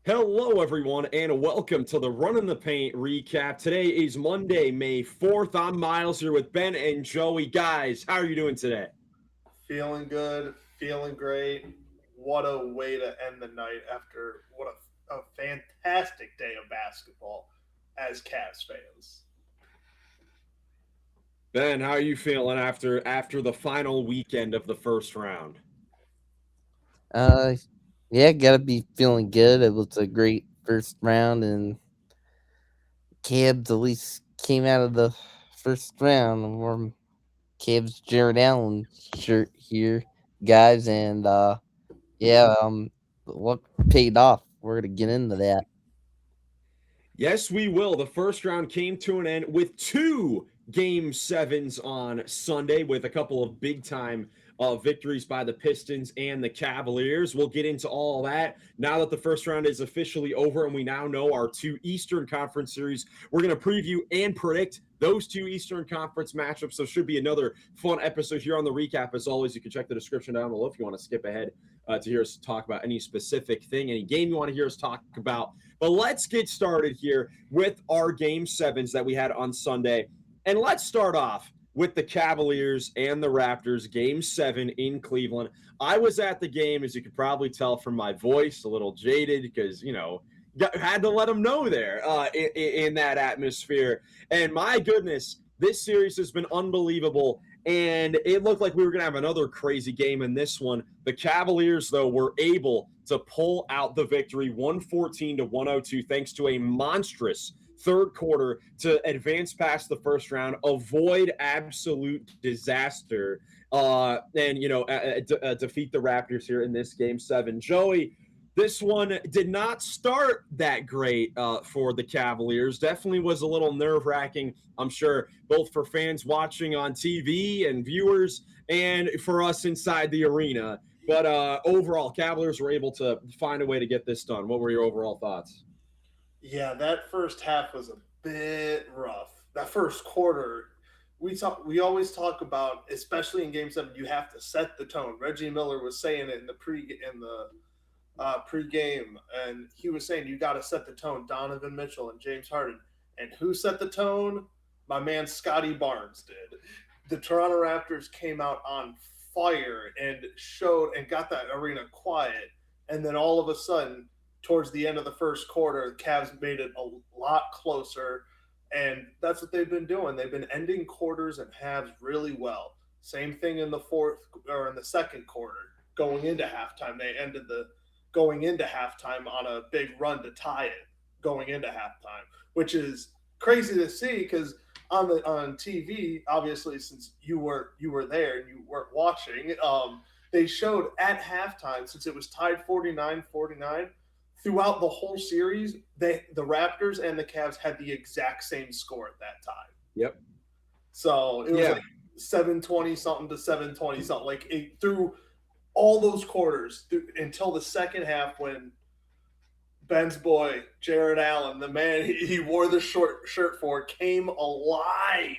Hello, everyone, and welcome to the Run in the Paint recap. Today is Monday, May 4th. I'm Miles here with Ben and Joey. Guys, how are you doing today? Feeling good, feeling great. What a way to end the night after what a fantastic day of basketball as Cavs fans. Ben, how are you feeling after the final weekend of the first round? Uh, yeah, gotta be feeling good. It was a great first round, and Cavs at least came out of the first round. We're Cavs Jared Allen shirt here, guys, and yeah, what paid off? We're gonna get into that. Yes, we will. The first round came to an end with two game sevens on Sunday, with a couple of big time victories by the Pistons and the Cavaliers. We'll get into all that now that the first round is officially over and we now know our two Eastern Conference series. We're going to preview and predict those two Eastern Conference matchups. So, should be another fun episode here on the recap. As always, you can check the description down below if you want to skip ahead to hear us talk about any specific thing, any game you want to hear us talk about. But let's get started here with our game sevens that we had on Sunday. And let's start off with the Cavaliers and the Raptors, game seven in Cleveland. I was at the game, as you could probably tell from my voice, a little jaded because, had to let them know there in that atmosphere. And my goodness, this series has been unbelievable. And it looked like we were going to have another crazy game in this one. The Cavaliers, though, were able to pull out the victory 114 to 102 thanks to a monstrous third quarter to advance past the first round, avoid absolute disaster, and defeat the Raptors here in this game seven. Joey, this one did not start that great for the Cavaliers. Definitely was a little nerve wracking, I'm sure, both for fans watching on TV and viewers, and for us inside the arena. But overall, Cavaliers were able to find a way to get this done. What were your overall thoughts? Yeah, that first half was a bit rough. That first quarter, we always talk about, especially in Game 7, you have to set the tone. Reggie Miller was saying it in the pregame, and he was saying you got to set the tone. Donovan Mitchell and James Harden, and who set the tone? My man Scotty Barnes did. The Toronto Raptors came out on fire and showed and got that arena quiet, and then all of a sudden, towards the end of the first quarter, the Cavs made it a lot closer, and that's what they've been doing. They've been ending quarters and halves really well. Same thing in the fourth or in the second quarter. Going into halftime, they ended the going into halftime on a big run to tie it going into halftime, which is crazy to see because on TV, obviously, since you were there and you weren't watching, they showed at halftime, since it was tied 49-49 throughout the whole series, the Raptors and the Cavs had the exact same score at that time. Yep. So it was Yeah. like 720 something to 720 something. Like through all those quarters until the second half when Ben's boy, Jared Allen, the man he wore the short shirt for, came alive,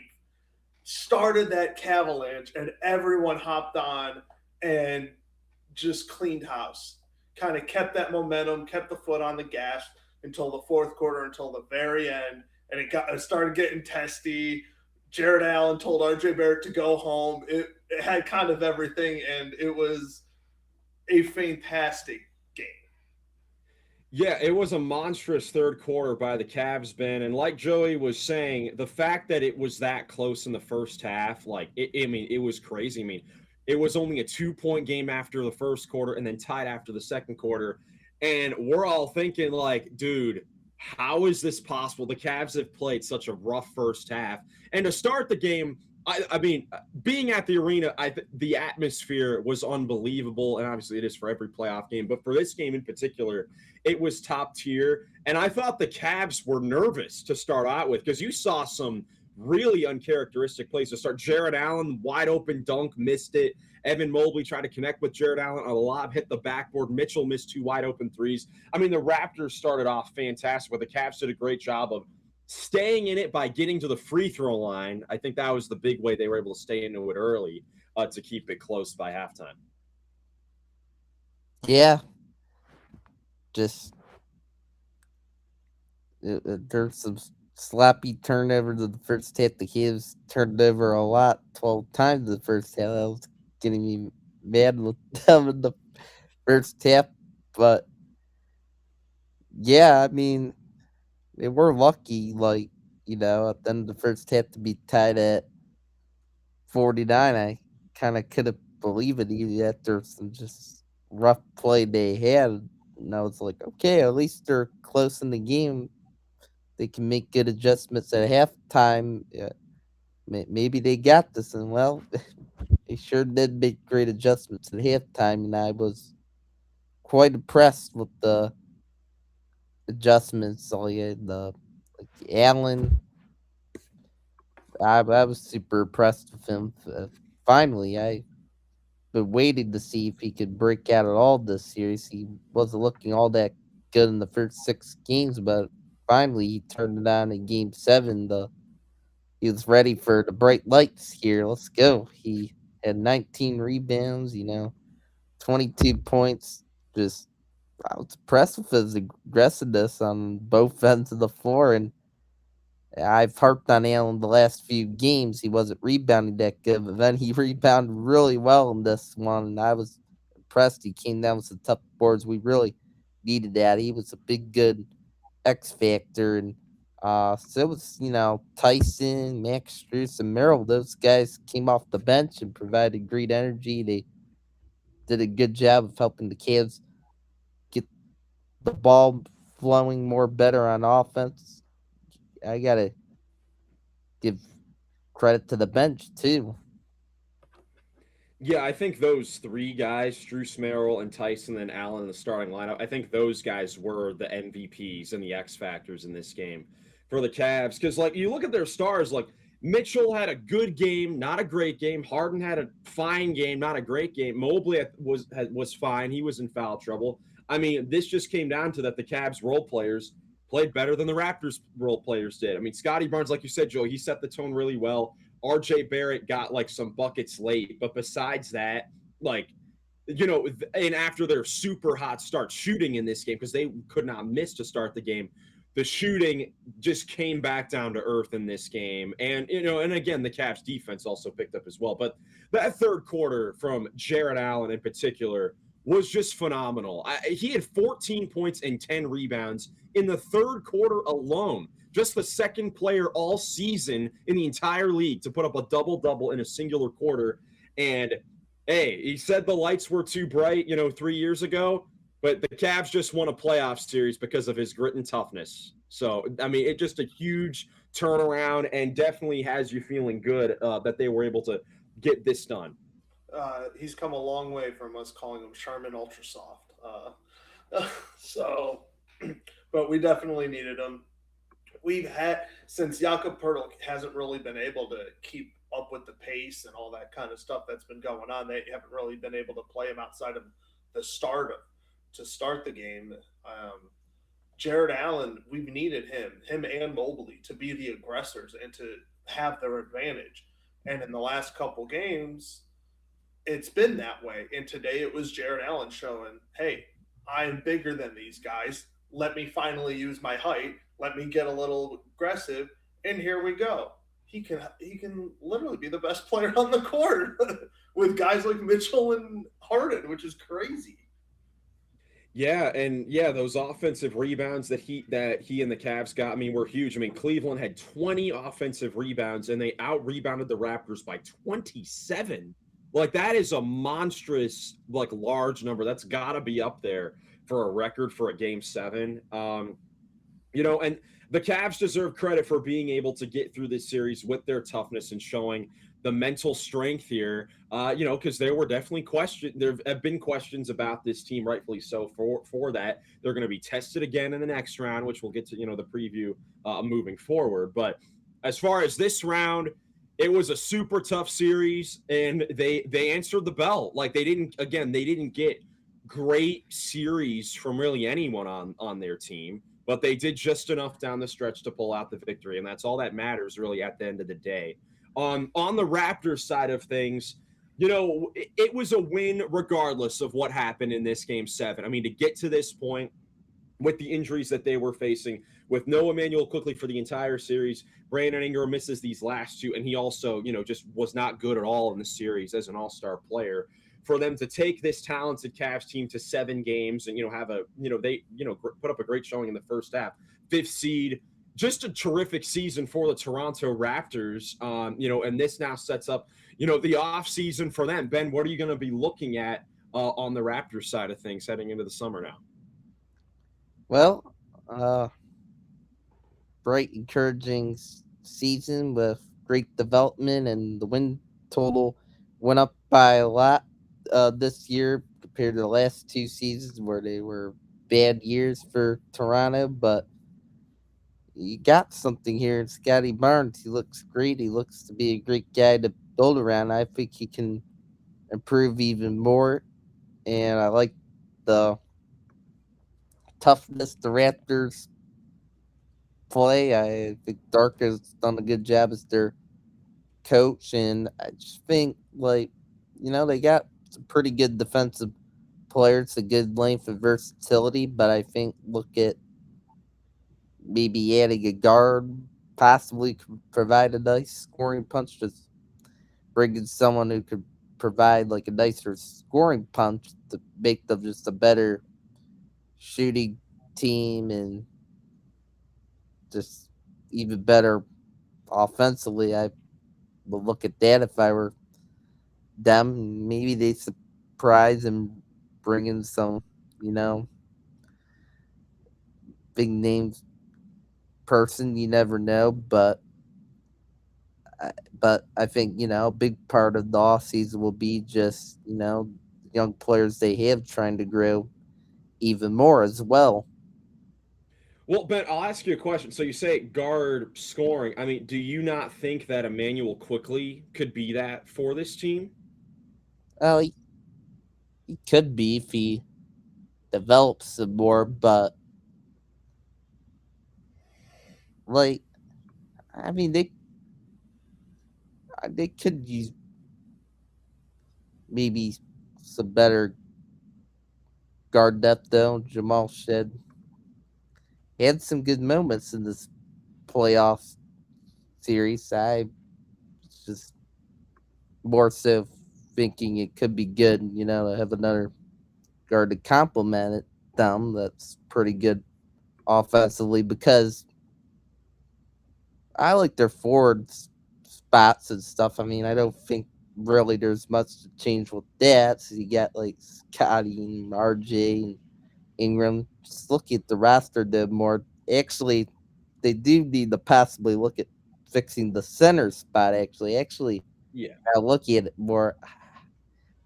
started that Cavalanche, and everyone hopped on and just cleaned house. Kind of kept that momentum, kept the foot on the gas until the fourth quarter, until the very end, and it started getting testy. Jared Allen told RJ Barrett to go home. It had kind of everything, and it was a fantastic game. Yeah, it was a monstrous third quarter by the Cavs, Ben. And like Joey was saying, the fact that it was that close in the first half, it was crazy. I mean, it was only a 2 point game after the first quarter and then tied after the second quarter. And we're all thinking, like, dude, how is this possible? The Cavs have played such a rough first half. And to start the game, I mean, being at the arena, the atmosphere was unbelievable. And obviously, it is for every playoff game. But for this game in particular, it was top tier. And I thought the Cavs were nervous to start out with because you saw some really uncharacteristic plays to start. Jared Allen, wide open dunk, missed it. Evan Mobley tried to connect with Jared Allen on a lob, hit the backboard. Mitchell missed two wide open threes. I mean, the Raptors started off fantastic, but the Cavs did a great job of staying in it by getting to the free throw line. I think that was the big way they were able to stay into it early to keep it close by halftime. Yeah, just There's some sloppy turnovers in the first half. The Cavs turned over a lot, 12 times in the first half. That was getting me mad with them in the first half. But yeah, I mean, they were lucky, at the end of the first half to be tied at 49. I kind of couldn't believe it even after some just rough play they had. And I was like, okay, at least they're close in the game. They can make good adjustments at halftime. Maybe they got this. And well, they sure did make great adjustments at halftime. And I was quite impressed with the adjustments. All yeah, the like Allen. I was super impressed with him. Finally, I been waiting to see if he could break out at all this series. He wasn't looking all that good in the first 6 games, but finally he turned it on in Game 7. He was ready for the bright lights here. Let's go. He had 19 rebounds, 22 points. Just I was impressed with his aggressiveness on both ends of the floor, and I've harped on Allen the last few games. He wasn't rebounding that good, but then he rebounded really well in this one, and I was impressed. He came down with some tough boards. We really needed that. He was a big, good X factor, and so it was Tyson, Max Strus, and Merrill. Those guys came off the bench and provided great energy. They did a good job of helping the Cavs get the ball flowing more better on offense. I gotta give credit to the bench too. Yeah, I think those three guys, Drew Merrill and Tyson and Allen in the starting lineup, I think those guys were the MVPs and the X factors in this game for the Cavs. Because, like, you look at their stars, like, Mitchell had a good game, not a great game. Harden had a fine game, not a great game. Mobley was fine. He was in foul trouble. I mean, this just came down to that the Cavs role players played better than the Raptors role players did. I mean, Scotty Barnes, like you said, Joe, he set the tone really well. RJ Barrett got like some buckets late, but besides that, like, and after their super hot start shooting in this game, because they could not miss to start the game, the shooting just came back down to earth in this game. And, and again, the Cavs defense also picked up as well. But that third quarter from Jared Allen in particular was just phenomenal. He had 14 points and 10 rebounds in the third quarter alone. Just the second player all season in the entire league to put up a double-double in a singular quarter. And, hey, he said the lights were too bright, 3 years ago, but the Cavs just won a playoff series because of his grit and toughness. So, I mean, it's just a huge turnaround and definitely has you feeling good that they were able to get this done. He's come a long way from us calling him Charmin Ultra Soft. But we definitely needed him. We've had, since Jakob Pertl hasn't really been able to keep up with the pace and all that kind of stuff that's been going on, they haven't really been able to play him outside of the to start the game. Jared Allen, we've needed him and Mobley to be the aggressors and to have their advantage. And in the last couple games, it's been that way. And today it was Jared Allen showing, hey, I'm bigger than these guys. Let me finally use my height. Let me get a little aggressive. And here we go. He can literally be the best player on the court with guys like Mitchell and Harden, which is crazy. Yeah, and yeah, those offensive rebounds that he and the Cavs got, I mean, were huge. I mean, Cleveland had 20 offensive rebounds, and they out-rebounded the Raptors by 27. Like, that is a monstrous, like, large number. That's got to be up there for a record for a Game 7. And the Cavs deserve credit for being able to get through this series with their toughness and showing the mental strength here, because there were definitely questions. There have been questions about this team, rightfully so, for that. They're going to be tested again in the next round, which we'll get to, the preview moving forward. But as far as this round, it was a super tough series, and they answered the bell. Like, they didn't get great series from really anyone on their team, but they did just enough down the stretch to pull out the victory, and that's all that matters really at the end of the day. On the Raptors side of things, it was a win regardless of what happened in this Game 7. I mean, to get to this point, with the injuries that they were facing, with no Emmanuel quickly for the entire series. Brandon Ingram misses these last two, and he also, just was not good at all in the series as an all-star player. For them to take this talented Cavs team to 7 games and, have a, they, put up a great showing in the first half, 5th seed, just a terrific season for the Toronto Raptors. And this now sets up, the off season for them. Ben, what are you going to be looking at on the Raptors side of things heading into the summer now? Well, bright, encouraging season with great development, and the win total went up by a lot this year compared to the last 2 seasons where they were bad years for Toronto. But you got something here in Scotty Barnes. He looks great. He looks to be a great guy to build around. I think he can improve even more, and I like the toughness the Raptors play. I think Dark has done a good job as their coach, and I just think they got some pretty good defensive players, a good length and versatility. But I think look at maybe adding a guard possibly could provide a nice scoring punch. Just bringing someone who could provide like a nicer scoring punch to make them just a better shooting team and just even better offensively. I would look at that if I were them. Maybe they surprise and bring in some, big names person. You never know, but I think a big part of the off season will be just young players they have trying to grow even more as well. Well, Ben, I'll ask you a question. So you say guard scoring. I mean, do you not think that Emmanuel quickly could be that for this team? Oh, he could be if he develops some more, but like I mean they could use maybe some better guard depth though. Jamal Shed had some good moments in this playoff series. I just more so thinking it could be good, to have another guard to complement it them that's pretty good offensively, because I like their forward spots and stuff. I mean, I don't think really there's much to change with that. So you got like Scotty and RJ and Ingram. Just look at the roster a more. Actually, they do need to possibly look at fixing the center spot. Actually, Yeah. I look at it more.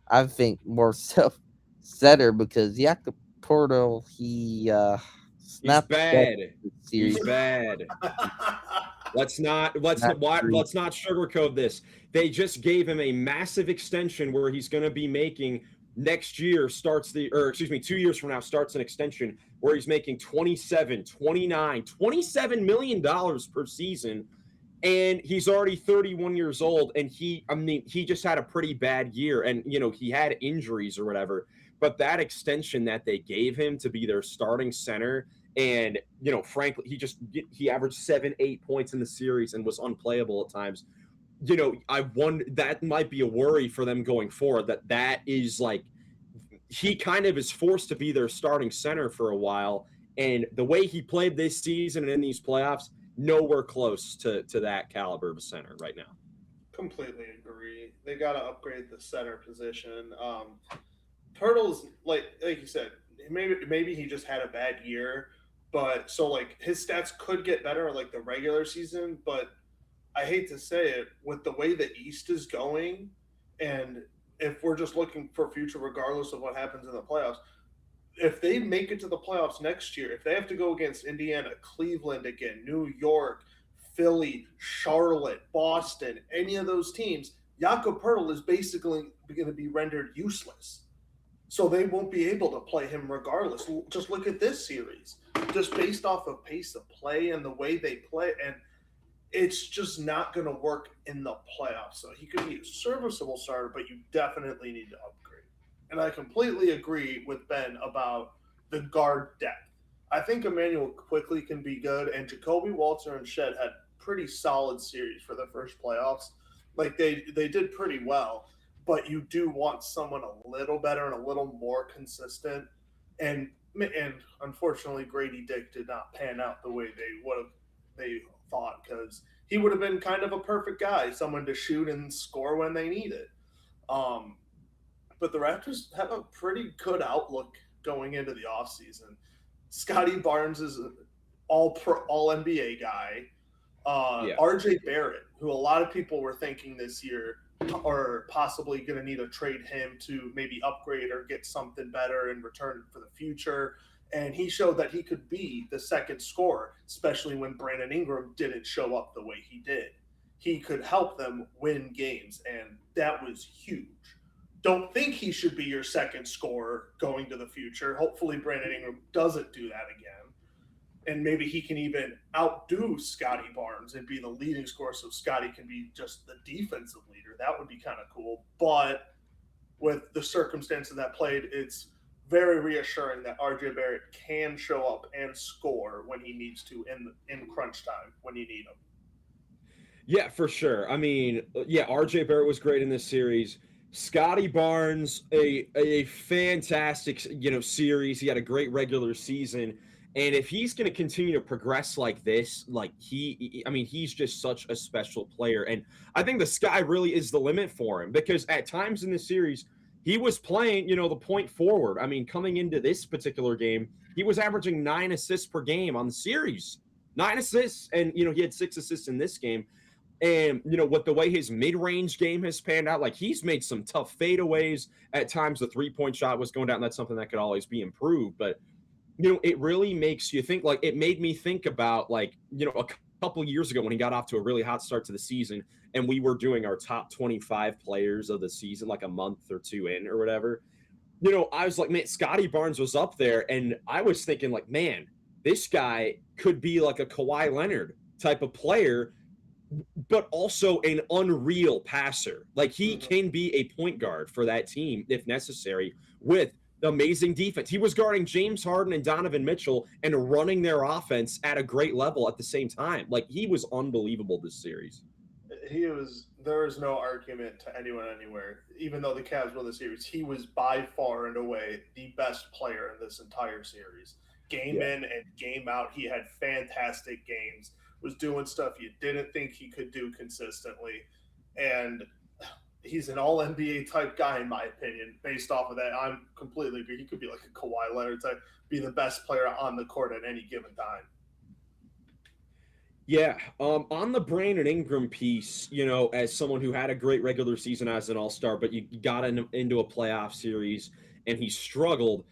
I think more so center, because Jakob Porto He's snapped the best bad. this He's series. bad. Let's Not great. not sugarcoat this. They just gave him a massive extension where he's going to be making next year starts the or excuse me 2 years from now starts an extension where he's making 27, 29, 27 million dollars per season, and he's already 31 years old, and he just had a pretty bad year, and he had injuries or whatever, but that extension that they gave him to be their starting center, and frankly he averaged 7-8 points in the series and was unplayable at times. I wonder, that might be a worry for them going forward, that is like he kind of is forced to be their starting center for a while, and the way he played this season and in these playoffs, nowhere close to that caliber of a center right now. Completely agree. They got to upgrade the center position. Turtles, like you said, maybe he just had a bad year, but so like his stats could get better like the regular season. But I hate to say it, with the way the East is going, and if we're just looking for future, regardless of what happens in the playoffs, if they make it to the playoffs next year, if they have to go against Indiana, Cleveland again, New York, Philly, Charlotte, Boston, any of those teams, Jakob Pertl is basically going to be rendered useless. So they won't be able to play him regardless. Just look at this series, just based off of pace of play and the way they play, and it's just not going to work in the playoffs. So he could be a serviceable starter, but you definitely need to upgrade. And I completely agree with Ben about the guard depth. I think Emmanuel quickly can be good, and Jacoby Walter and Shed had pretty solid series for the first playoffs. Like they did pretty well, but you do want someone a little better and a little more consistent. And unfortunately, Grady Dick did not pan out the way they thought, because he would have been kind of a perfect guy, someone to shoot and score when they need it. Um, but the Raptors have a pretty good outlook going into the offseason. Scotty Barnes is an all NBA guy. Yeah. RJ Barrett, who a lot of people were thinking this year are possibly going to need to trade him to maybe upgrade or get something better in return for the future. And he showed that he could be the second scorer, especially when Brandon Ingram didn't show up the way he did. He could help them win games, and that was huge. Don't think he should be your second scorer going to the future. Hopefully, Brandon Ingram doesn't do that again. And maybe he can even outdo Scotty Barnes and be the leading scorer, so Scotty can be just the defensive leader. That would be kind of cool. But with the circumstances that played, it's very reassuring that RJ Barrett can show up and score when he needs to in crunch time when you need him. Yeah, for sure. I mean, yeah, RJ Barrett was great in this series. Scotty Barnes, a fantastic, series. He had a great regular season. And if he's going to continue to progress like this, like I mean, he's just such a special player. And I think the sky really is the limit for him, because at times in this series, he was playing, the point forward. I mean, coming into this particular game, he was averaging 9 assists per game on the series. 9 assists. And, he had 6 assists in this game. And, with the way his mid range game has panned out, like he's made some tough fadeaways. At times, the 3-point shot was going down. That's something that could always be improved. But, it really makes you think. Like, it made me think about, like, a couple years ago when he got off to a really hot start to the season and we were doing our top 25 players of the season, like a month or two in or whatever. I was like, man, Scotty Barnes was up there. And I was thinking, like, man, this guy could be like a Kawhi Leonard type of player, but also an unreal passer. Like he Mm-hmm. can be a point guard for that team if necessary, with amazing defense. He was guarding James Harden and Donovan Mitchell and running their offense at a great level at the same time. Like he was unbelievable this series. He was. There is no argument to anyone anywhere. Even though the Cavs won the series, he was by far and away the best player in this entire series. Game Yeah. in and game out, he had fantastic games. Was doing stuff you didn't think he could do consistently, and he's an All NBA type guy in my opinion. Based off of that, I'm completely agree. He could be like a Kawhi Leonard type, be the best player on the court at any given time. Yeah. On the Brandon Ingram piece, as someone who had a great regular season as an all-star, but you got into a playoff series and he struggled.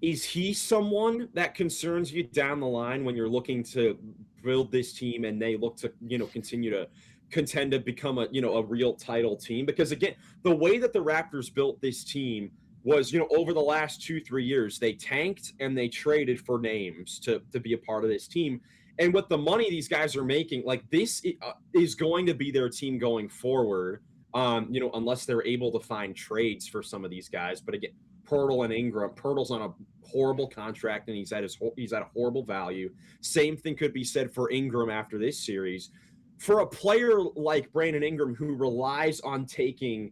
Is he someone that concerns you down the line when you're looking to build this team and they look to, continue to contend to become a real title team? Because again, the way that the Raptors built this team was, over the last 2-3 years, they tanked and they traded for names to be a part of this team. And with the money these guys are making, like this is going to be their team going forward. Unless they're able to find trades for some of these guys. But again, Pirtle and Ingram. Pirtle's on a horrible contract and he's at a horrible value. Same thing could be said for Ingram after this series. For a player like Brandon Ingram who relies on taking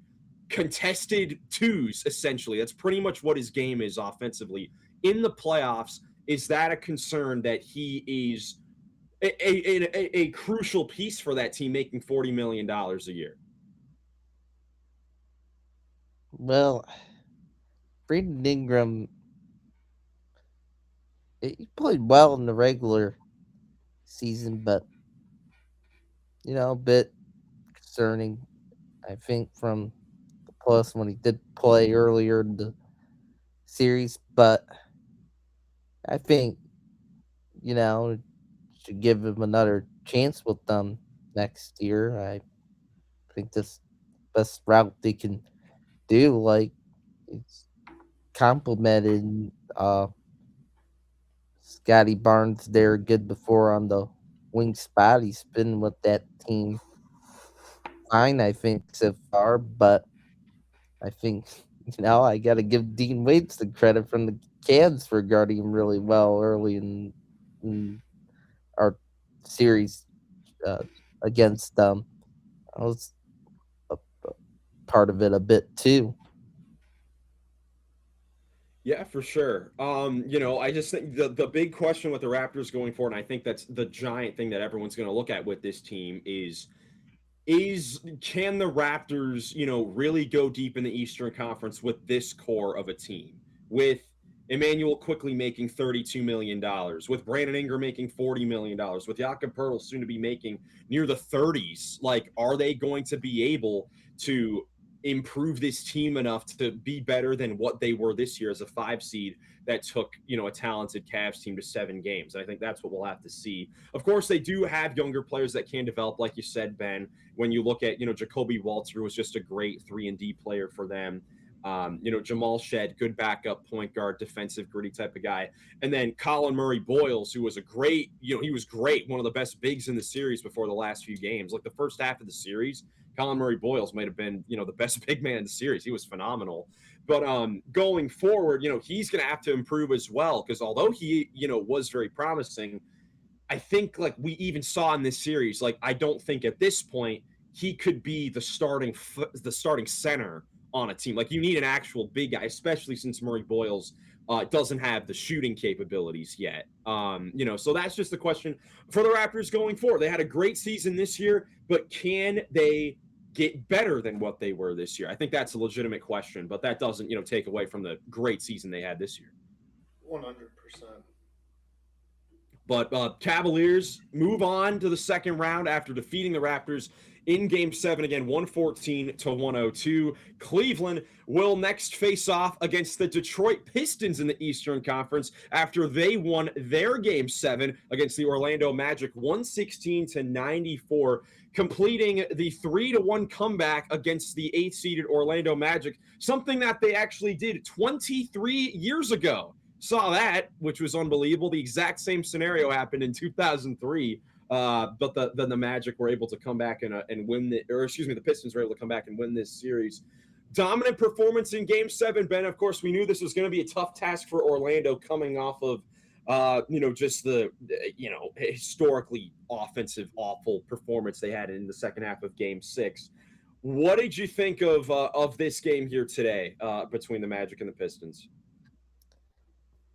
contested twos, essentially, that's pretty much what his game is offensively in the playoffs. Is that a concern that he is a crucial piece for that team making $40 million a year? Well, Brandon Ingram, he played well in the regular season, but a bit concerning. I think from the plus when he did play earlier in the series, but I think you know should give him another chance with them next year. I think this best route they can do. Like it's complimented Scotty Barnes there good before on the wing spot. He's been with that team fine, I think, so far, but I think I gotta give Dean Wade some credit from the Cavs were guarding him really well early in our series uh, against them. I was a part of it a bit too. Yeah, for sure. I just think the big question with the Raptors going forward, and I think that's the giant thing that everyone's going to look at with this team is can the Raptors, really go deep in the Eastern Conference with this core of a team? With Emmanuel quickly making $32 million, with Brandon Ingram making $40 million, with Jakob Pertl soon to be making near the 30s. Like, are they going to be able to improve this team enough to be better than what they were this year as a 5 seed that took, a talented Cavs team to 7 games? I think that's what we'll have to see. Of course, they do have younger players that can develop, like you said, Ben. When you look at, Jacoby Walter was just a great 3-and-D player for them. Jamal Shed, good backup point guard, defensive, gritty type of guy. And then Colin Murray Boyles, who was a great, he was great, one of the best bigs in the series before the last few games. Like the first half of the series, Colin Murray Boyles might have been, the best big man in the series. He was phenomenal. But going forward, he's going to have to improve as well, because although he, was very promising, I think like we even saw in this series, like I don't think at this point he could be the starting center on a team. Like you need an actual big guy, especially since Murray Boyles doesn't have the shooting capabilities yet. So that's just the question for the Raptors going forward. They had a great season this year, but can they get better than what they were this year? I think that's a legitimate question, but that doesn't, take away from the great season they had this year. 100%. But Cavaliers move on to the second round after defeating the Raptors in Game 7 again, 114-102. Cleveland will next face off against the Detroit Pistons in the Eastern Conference after they won their Game 7 against the Orlando Magic, 116-94, completing the 3-1 comeback against the 8th-seeded Orlando Magic, something that they actually did 23 years ago. Saw that, which was unbelievable. The exact same scenario happened in 2003, but the Magic were able to come back and win the Pistons were able to come back and win this series. Dominant performance in Game 7, Ben. Of course, we knew this was going to be a tough task for Orlando coming off of, just the, historically offensive awful performance they had in the second half of Game 6. What did you think of this game here today between the Magic and the Pistons?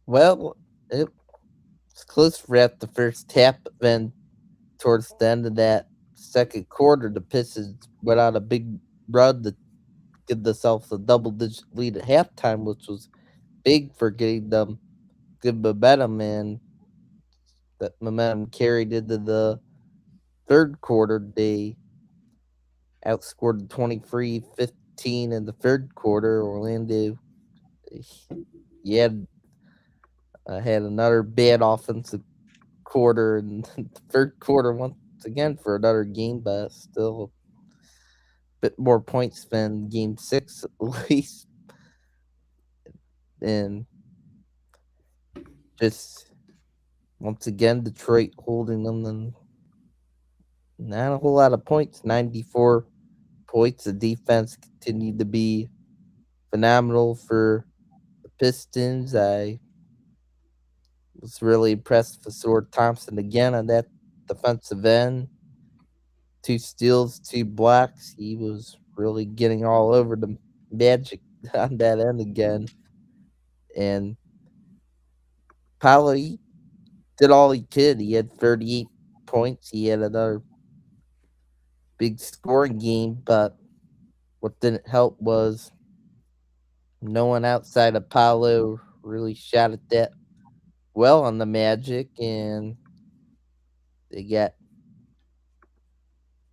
Well, it was close throughout the first half, but then towards the end of that second quarter, the Pistons went on a big run to give themselves a double-digit lead at halftime, which was big for getting them good momentum, and that momentum carried into the third quarter. They outscored 23-15 in the third quarter. Orlando, yeah, had another bad offensive quarter in the third quarter once again for another game, but still a bit more points than Game 6 at least. And just once again, Detroit holding them and not a whole lot of points, 94 points. The defense continued to be phenomenal for the Pistons. I was really impressed with Sword Thompson again on that defensive end. 2 steals, 2 blocks. He was really getting all over the Magic on that end again. And Paolo, he did all he could. He had 38 points. He had another big scoring game, but what didn't help was no one outside of Paolo really shot at that well on the Magic, and they got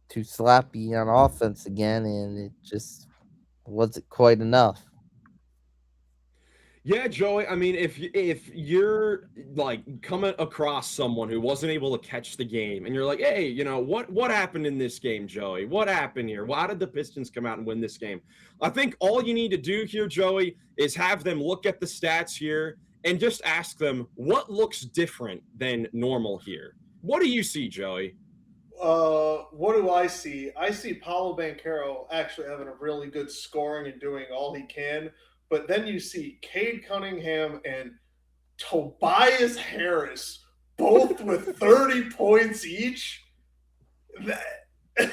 too sloppy on offense again, and it just wasn't quite enough. Yeah, Joey. I mean, if you're like coming across someone who wasn't able to catch the game, and you're like, hey, what happened in this game, Joey? What happened here? Why did the Pistons come out and win this game? I think all you need to do here, Joey, is have them look at the stats here and just ask them what looks different than normal here. What do you see, Joey? What do I see? I see Paulo Banchero actually having a really good scoring and doing all he can. But then you see Cade Cunningham and Tobias Harris, both with 30 points each. Are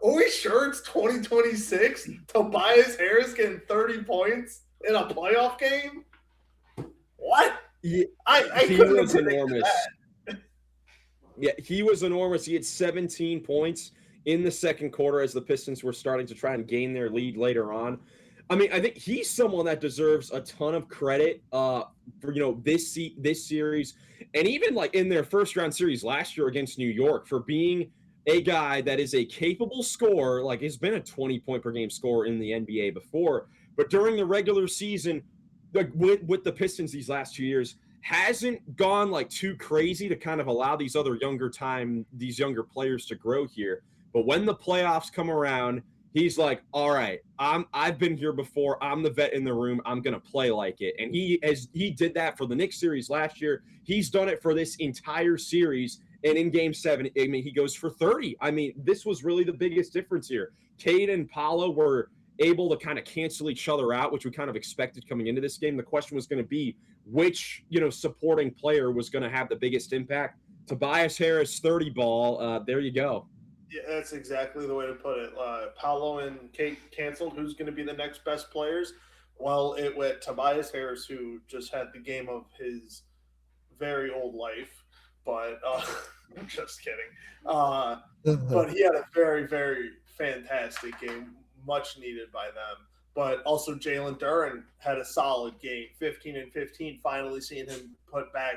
we sure it's 2026? Tobias Harris getting 30 points in a playoff game? What? Yeah, I he couldn't was have predicted enormous. that. Yeah, he was enormous. He had 17 points in the second quarter as the Pistons were starting to try and gain their lead later on. I mean, I think he's someone that deserves a ton of credit for this series, and even like in their first round series last year against New York, for being a guy that is a capable scorer. Like, has been a 20-point per game scorer in the NBA before, but during the regular season, like with the Pistons these last 2 years, hasn't gone like too crazy to kind of allow these younger players to grow here. But when the playoffs come around, he's like, all right, I've been here before. I'm the vet in the room. I'm gonna play like it. And he did that for the Knicks series last year. He's done it for this entire series. And in game 7, I mean, he goes for 30. I mean, this was really the biggest difference here. Cade and Paolo were able to kind of cancel each other out, which we kind of expected coming into this game. The question was going to be which, supporting player was going to have the biggest impact. Tobias Harris, 30 ball. There you go. Yeah, that's exactly the way to put it. Paolo and Kate canceled. Who's going to be the next best players? Well, it went Tobias Harris, who just had the game of his very old life. But I'm just kidding. But he had a very, very fantastic game, much needed by them. But also Jalen Duren had a solid game, 15 and 15, finally seeing him put back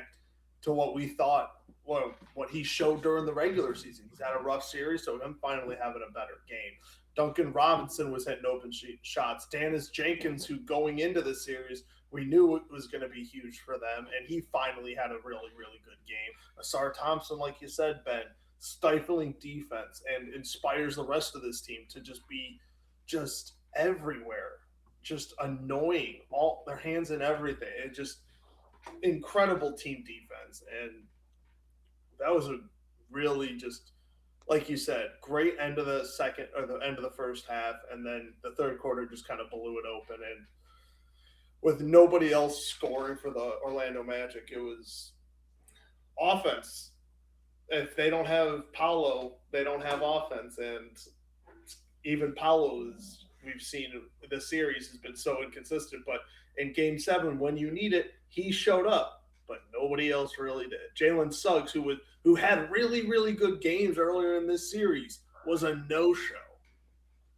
to what we thought, well, what he showed during the regular season. He's had a rough series, so him finally having a better game. Duncan Robinson was hitting open shots. Dennis Jenkins, who going into the series, we knew it was going to be huge for them, and he finally had a really, really good game. Asar Thompson, like you said, Ben, stifling defense and inspires the rest of this team to just be just everywhere, just annoying, all their hands in everything. It just incredible team defense, and that was a really just like you said, great end of the second or the end of the first half, and then the third quarter just kind of blew it open. And with nobody else scoring for the Orlando Magic, it was offense. If they don't have Paolo, they don't have offense, and even Paolo is. We've seen the series has been so inconsistent, but in Game 7, when you need it, he showed up, but nobody else really did. Jalen Suggs, who had really, really good games earlier in this series, was a no-show.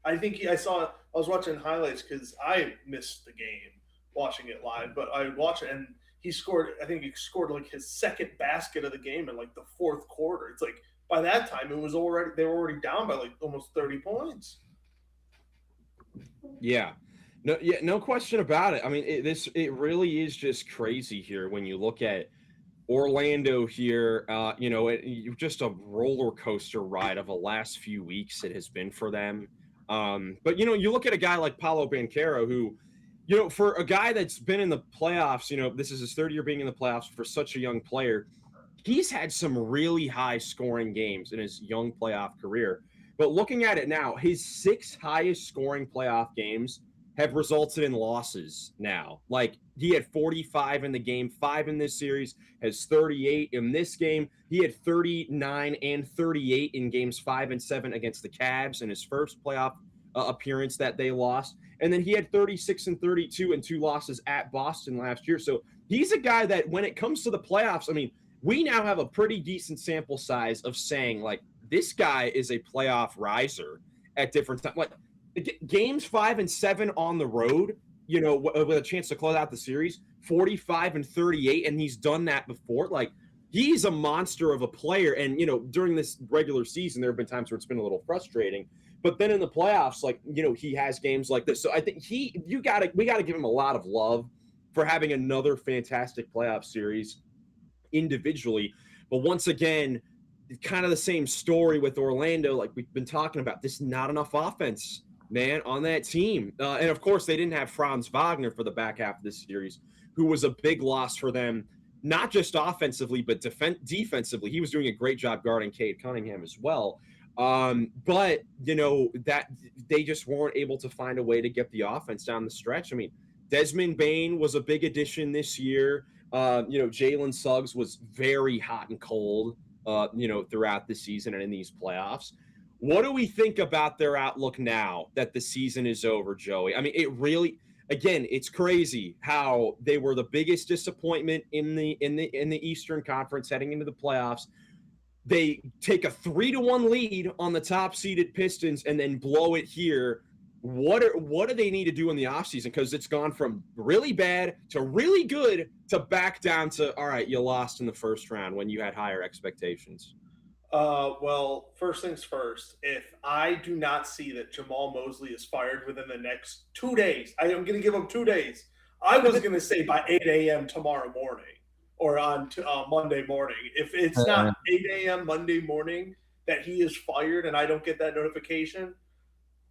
I was watching highlights because I missed the game watching it live, but I watched it and he scored like his second basket of the game in like the fourth quarter. It's like by that time they were already down by like almost 30 points. Yeah. No question about it. I mean, it really is just crazy here when you look at Orlando here. Just a roller coaster ride of the last few weeks it has been for them. But you look at a guy like Paolo Banchero, who, for a guy that's been in the playoffs, this is his third year being in the playoffs for such a young player. He's had some really high scoring games in his young playoff career. But looking at it now, his 6 highest scoring playoff games have resulted in losses now. Like, he had 45 in the game, 5 in this series, has 38 in this game. He had 39 and 38 in games 5 and 7 against the Cavs in his first playoff appearance that they lost. And then he had 36 and 32 and 2 losses at Boston last year. So he's a guy that when it comes to the playoffs, I mean, we now have a pretty decent sample size of saying, like, this guy is a playoff riser at different times. Like, games 5 and 7 on the road, with a chance to close out the series, 45 and 38, and he's done that before. Like, he's a monster of a player. And, during this regular season, there have been times where it's been a little frustrating. But then in the playoffs, like, he has games like this. So I think we got to give him a lot of love for having another fantastic playoff series individually. But once again, kind of the same story with Orlando, like we've been talking about. This is not enough offense, man, on that team. And of course, they didn't have Franz Wagner for the back half of this series, who was a big loss for them, not just offensively, but defensively. He was doing a great job guarding Cade Cunningham as well. But, that they just weren't able to find a way to get the offense down the stretch. I mean, Desmond Bane was a big addition this year. Jalen Suggs was very hot and cold, throughout the season and in these playoffs. What do we think about their outlook now that the season is over, Joey? I mean, it really, again, it's crazy how they were the biggest disappointment in the Eastern Conference heading into the playoffs. They take a 3-1 lead on the top seeded Pistons and then blow it here. What do they need to do in the offseason? Because it's gone from really bad to really good to back down to, all right, you lost in the first round when you had higher expectations. Well, first things first. If I do not see that Jamal Mosley is fired within the next 2 days, I am going to give him 2 days. I was going to say by 8 a.m. tomorrow morning or on Monday morning. If it's Uh, not 8 a.m. Monday morning that he is fired and I don't get that notification,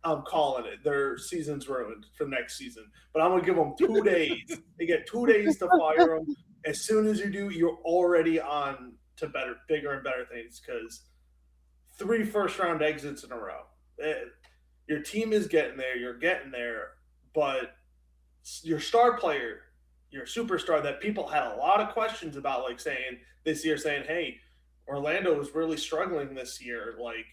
I'm calling it. Their season's ruined for next season. But I'm going to give them 2 days. They get 2 days to fire him. As soon as you do, you're already on to better, bigger and better things because 3 first-round exits in a row. Your team is getting there. You're getting there. But your star player, your superstar that people had a lot of questions about, like saying this year, saying, hey, Orlando is really struggling this year. Like,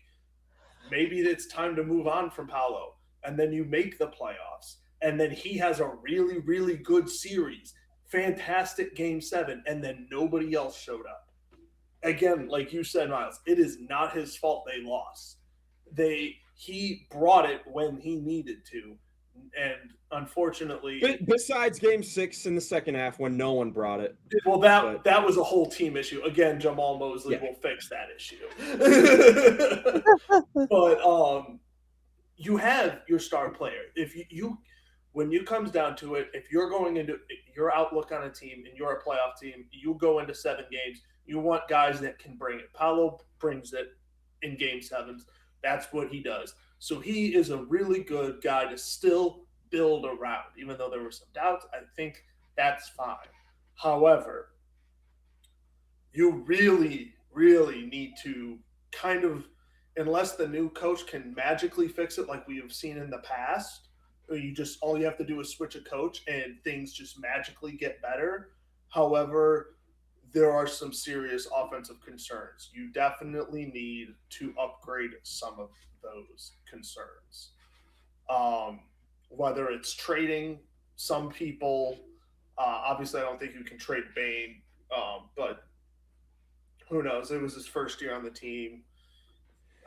maybe it's time to move on from Paolo. And then you make the playoffs. And then he has a really, really good series. Fantastic game 7. And then nobody else showed up. Again, like you said, Miles, it is not his fault they lost. He brought it when he needed to. And unfortunately, Besides game 6 in the second half when no one brought it. well, that was a whole team issue. Again, Jamal Mosley will fix that issue. But you have your star player. If you when it comes down to it, if you're going into your outlook on a team and you're a playoff team, you go into 7 games. You want guys that can bring it. Paolo brings it in game 7s. That's what he does. So he is a really good guy to still build around, even though there were some doubts. I think that's fine. However, you really, really need to kind of, unless the new coach can magically fix it like we have seen in the past, all you have to do is switch a coach and things just magically get better. However, there are some serious offensive concerns. You definitely need to upgrade some of those concerns. Whether it's trading some people, obviously I don't think you can trade Bane, but who knows? It was his first year on the team.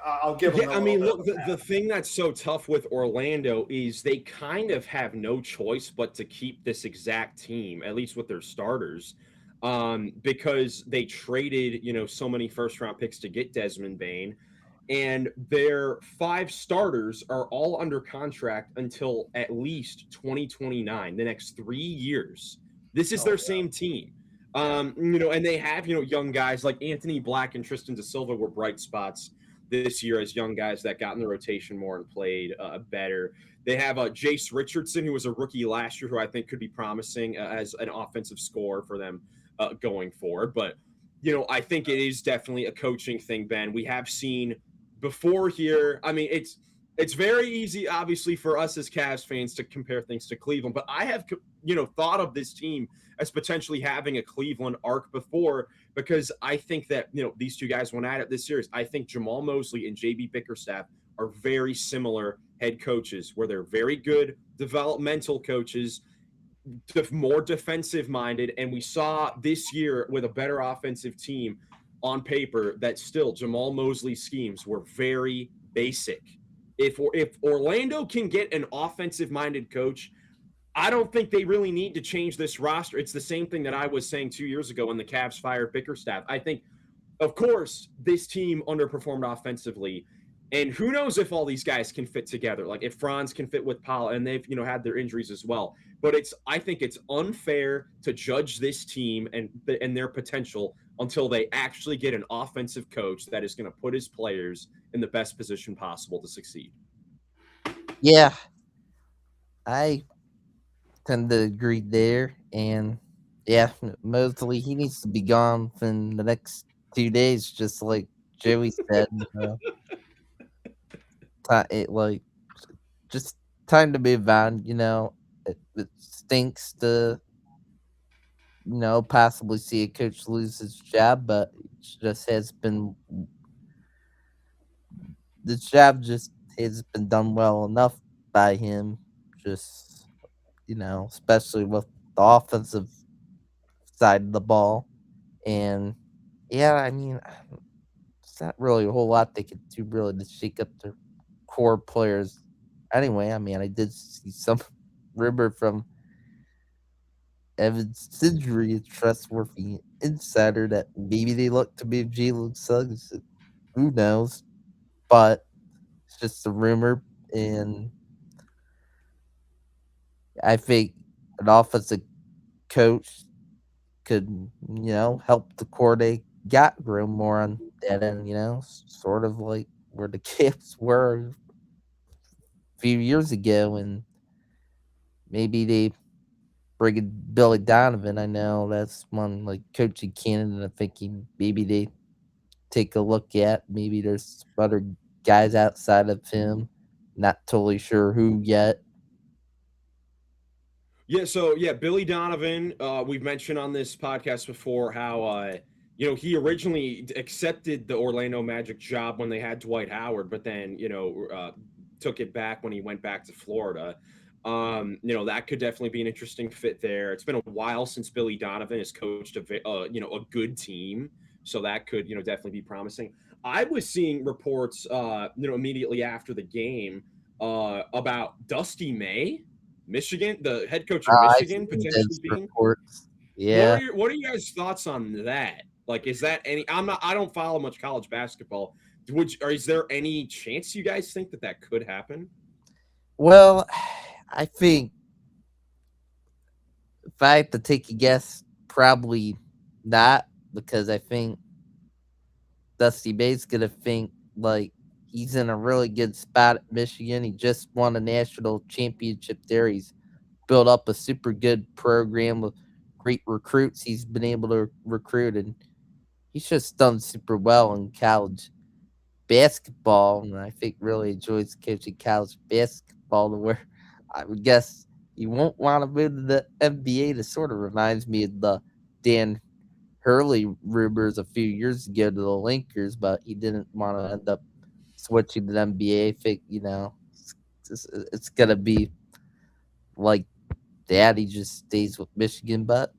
I'll give him. Yeah, I mean, look, the thing that's so tough with Orlando is they kind of have no choice but to keep this exact team, at least with their starters, because they traded, so many first-round picks to get Desmond Bane, and their 5 starters are all under contract until at least 2029, the next 3 years. This is their same team. And they have, young guys like Anthony Black and Tristan Da Silva were bright spots this year as young guys that got in the rotation more and played better. They have Jace Richardson, who was a rookie last year, who I think could be promising as an offensive scorer for them going forward. But, I think it is definitely a coaching thing, Ben. We have seen before here. I mean, it's very easy, obviously, for us as Cavs fans to compare things to Cleveland. But I have, thought of this team as potentially having a Cleveland arc before, because I think that, these two guys went at it this series. I think Jamal Mosley and JB Bickerstaff are very similar head coaches, where they're very good developmental coaches, more defensive minded. And we saw this year with a better offensive team on paper that still Jamal Mosley's schemes were very basic. If Orlando can get an offensive minded coach, I don't think they really need to change this roster. It's the same thing that I was saying 2 years ago when the Cavs fired Bickerstaff. I think, of course, this team underperformed offensively. And who knows if all these guys can fit together, like if Franz can fit with Paul, and they've, had their injuries as well. But I think it's unfair to judge this team and their potential until they actually get an offensive coach that is going to put his players in the best position possible to succeed. Yeah, I tend to agree there. And yeah, Mosley, he needs to be gone in the next 2 days, just like Joey said. Just time to move on. It stinks to possibly see a coach lose his job, but it just has been the job just has been done well enough by him. Just especially with the offensive side of the ball, and yeah, I mean, it's not really a whole lot they could do really to shake up their core players. Anyway, I mean, I did see some rumor from Evan Sidgery, a trustworthy insider, that maybe they look to move Jalen Suggs. Who knows? But it's just a rumor, and I think an offensive coach could, help the core they got grow more on that end, sort of like where the Caps were a few years ago, and maybe they bring in Billy Donovan. I know that's one like coaching candidate. I'm thinking maybe they take a look at. Maybe there's other guys outside of him. Not totally sure who yet. Yeah, so yeah, Billy Donovan. We've mentioned on this podcast before how he originally accepted the Orlando Magic job when they had Dwight Howard, but then took it back when he went back to Florida. That could definitely be an interesting fit there. It's been a while since Billy Donovan has coached a good team, so that could definitely be promising. I was seeing reports immediately after the game about Dusty May, Michigan, the head coach of I've Michigan, seen potentially those being. reports. Yeah. What are you guys' thoughts on that? Like, is that any? I don't follow much college basketball. Or is there any chance you guys think that could happen? Well, I think if I had to take a guess, probably not, because I think Dusty Bates gonna think like he's in a really good spot at Michigan. He just won a national championship there. He's built up a super good program with great recruits. He's been able to recruit, and he's just done super well in college basketball. And I think really enjoys coaching college basketball to where I would guess he won't want to move to the NBA. This sort of reminds me of the Dan Hurley rumors a few years ago to the Lakers, but he didn't want to end up switching to the NBA. I think, it's going to be like that. He just stays with Michigan, but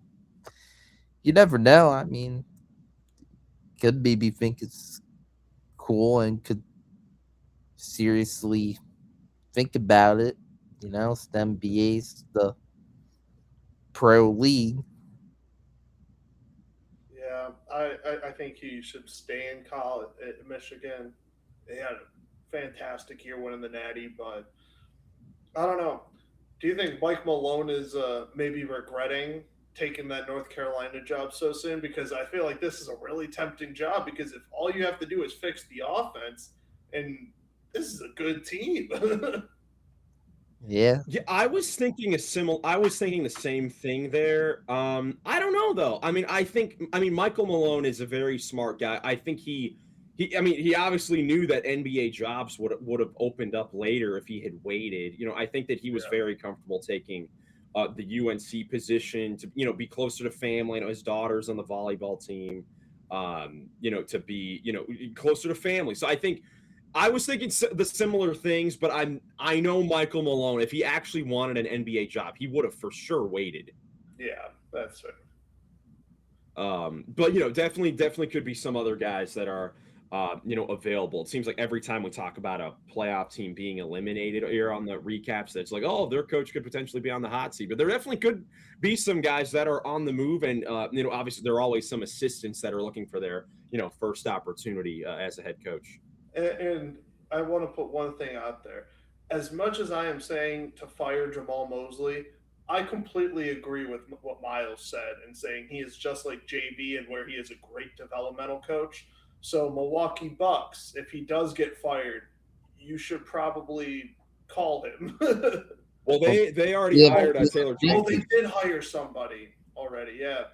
you never know. I mean, could maybe think it's cool and could seriously think about it. It's the NBA's the pro league. Yeah, I think he should stay in college at Michigan. They had a fantastic year winning the Natty, but I don't know. Do you think Mike Malone is maybe regretting taking that North Carolina job so soon? Because I feel like this is a really tempting job. Because if all you have to do is fix the offense, and this is a good team. Yeah. Yeah, I was thinking the same thing there. I don't know though. I mean Michael Malone is a very smart guy. I think he obviously knew that NBA jobs would have opened up later if he had waited. I think that he was Yeah. very comfortable taking the UNC position to be closer to family. His daughter's on the volleyball team. To be closer to family. So I think I was thinking the similar things, but I know Michael Malone. If he actually wanted an NBA job, he would have for sure waited. Yeah, that's right. But definitely could be some other guys that are available. It seems like every time we talk about a playoff team being eliminated here on the recaps, that's like, oh, their coach could potentially be on the hot seat. But there definitely could be some guys that are on the move, and obviously there are always some assistants that are looking for their first opportunity as a head coach. And I want to put one thing out there. As much as I am saying to fire Jamal Mosley, I completely agree with what Miles said and saying he is just like JB and where he is a great developmental coach. So Milwaukee Bucks, if he does get fired, you should probably call him. Well, they already Yeah, hired but Taylor Oh, Jenkins. they did hire somebody already. Yeah.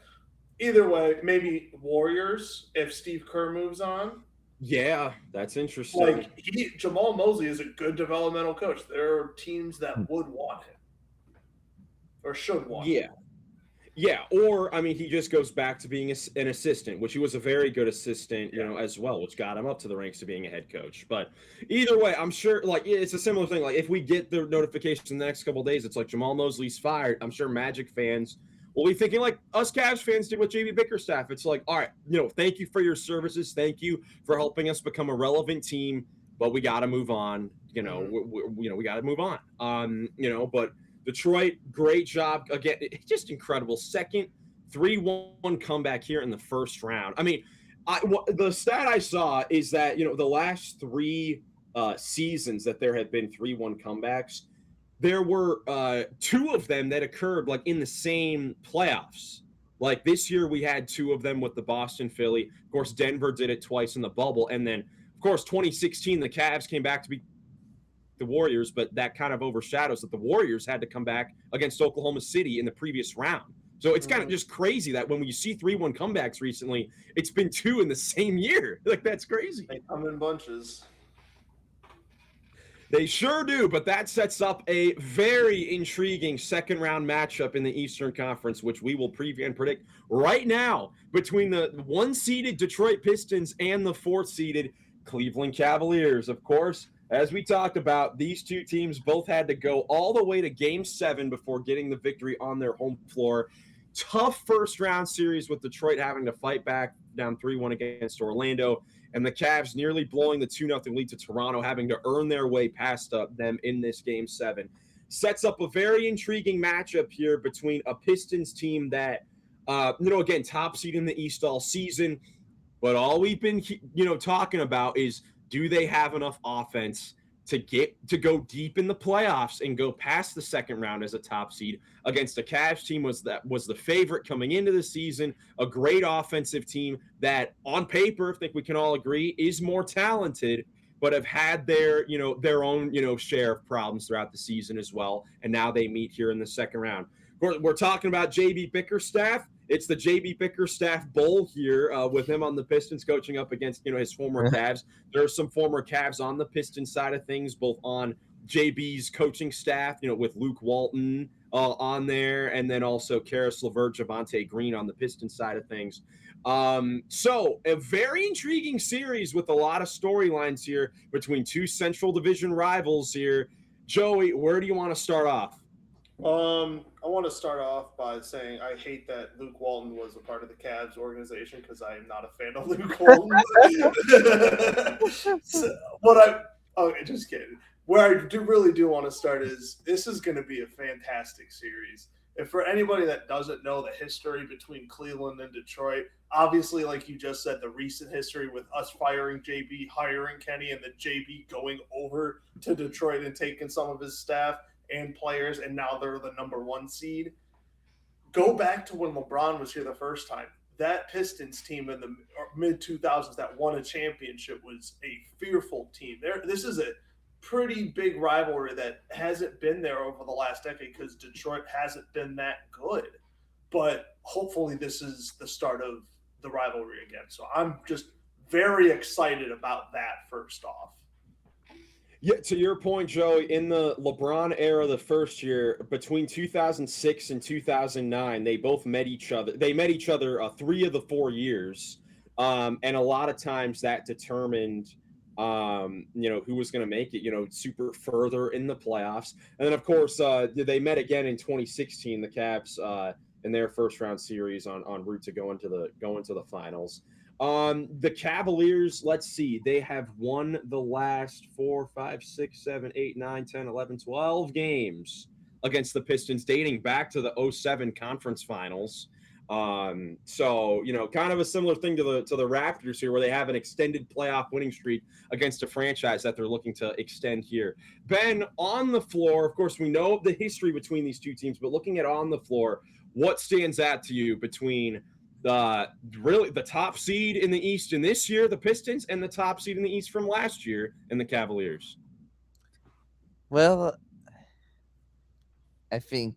Either way, maybe Warriors if Steve Kerr moves on. Yeah, that's interesting. Like Jamal Mosley is a good developmental coach. There are teams that would want him or should want him. Yeah. Yeah, or I mean, he just goes back to being an assistant, which he was a very good assistant, Yeah. as well, which got him up to the ranks of being a head coach. But either way, I'm sure like it's a similar thing. Like if we get the notification in the next couple of days, it's like Jamal Mosley's fired. I'm sure Magic fans will be thinking like us Cavs fans did with JB Bickerstaff. It's like, all right, thank you for your services, thank you for helping us become a relevant team, but we got to move on. We got to move on. But Detroit, great job again. Just incredible. Second 3-1 comeback here in the first round. I mean, the stat I saw is that the last three seasons that there had been 3-1 comebacks, there were two of them that occurred like in the same playoffs. Like this year, we had two of them with the Boston Philly. Of course, Denver did it twice in the bubble, and then of course 2016 the Cavs came back to be the Warriors, but that kind of overshadows that the Warriors had to come back against Oklahoma City in the previous round. So it's kind of just crazy that when you see 3-1 comebacks recently, it's been two in the same year. Like, that's crazy. They come in bunches. They sure do, but that sets up a very intriguing second round matchup in the Eastern Conference, which we will preview and predict right now between the one-seeded Detroit Pistons and the fourth-seeded Cleveland Cavaliers. Of course, as we talked about, these two teams both had to go all the way to Game 7 before getting the victory on their home floor. Tough first-round series with Detroit having to fight back down 3-1 against Orlando, and the Cavs nearly blowing the 2-0 lead to Toronto, having to earn their way past them in this Game 7. Sets up a very intriguing matchup here between a Pistons team that, again, top seed in the East all season, but all we've been, talking about is, do they have enough offense to go deep in the playoffs and go past the second round as a top seed against a Cavs team was the favorite coming into the season, a great offensive team that on paper, I think we can all agree, is more talented, but have had their own share of problems throughout the season as well. And now they meet here in the second round. We're talking about JB Bickerstaff. It's the JB Bickerstaff Bowl here with him on the Pistons coaching up against, his former Cavs. There are some former Cavs on the Pistons side of things, both on JB's coaching staff, with Luke Walton on there, and then also Karis LeVert, Javonte Green on the Pistons side of things. So a very intriguing series with a lot of storylines here between two Central Division rivals here. Joey, where do you want to start off? I want to start off by saying I hate that Luke Walton was a part of the Cavs organization because I am not a fan of Luke Walton. Just kidding. Where I really do want to start is this is going to be a fantastic series. If for anybody that doesn't know the history between Cleveland and Detroit, obviously, like you just said, the recent history with us firing JB, hiring Kenny, and then JB going over to Detroit and taking some of his staff and players, and now they're the number one seed. Go back to when LeBron was here the first time. That Pistons team in the mid-2000s that won a championship was a fearful team. This is a pretty big rivalry that hasn't been there over the last decade because Detroit hasn't been that good. But hopefully this is the start of the rivalry again. So I'm just very excited about that first off. Yeah, to your point, Joey, in the LeBron era, the first year, between 2006 and 2009, they both met each other. They met each other 3 of the 4 years. And a lot of times that determined, who was going to make it, super further in the playoffs. And then, of course, they met again in 2016, the Cavs, in their first round series en route to go into the finals. The Cavaliers, let's see, they have won the last 4, 5, 6, 7, 8, 9, 10, 11, 12 games against the Pistons dating back to the 07 conference finals. So, kind of a similar thing to the Raptors here, where they have an extended playoff winning streak against a franchise that they're looking to extend here. Ben, on the floor, of course, we know the history between these two teams, but looking at on the floor, what stands out to you between the top seed in the East in this year, the Pistons, and the top seed in the East from last year in the Cavaliers? Well, I think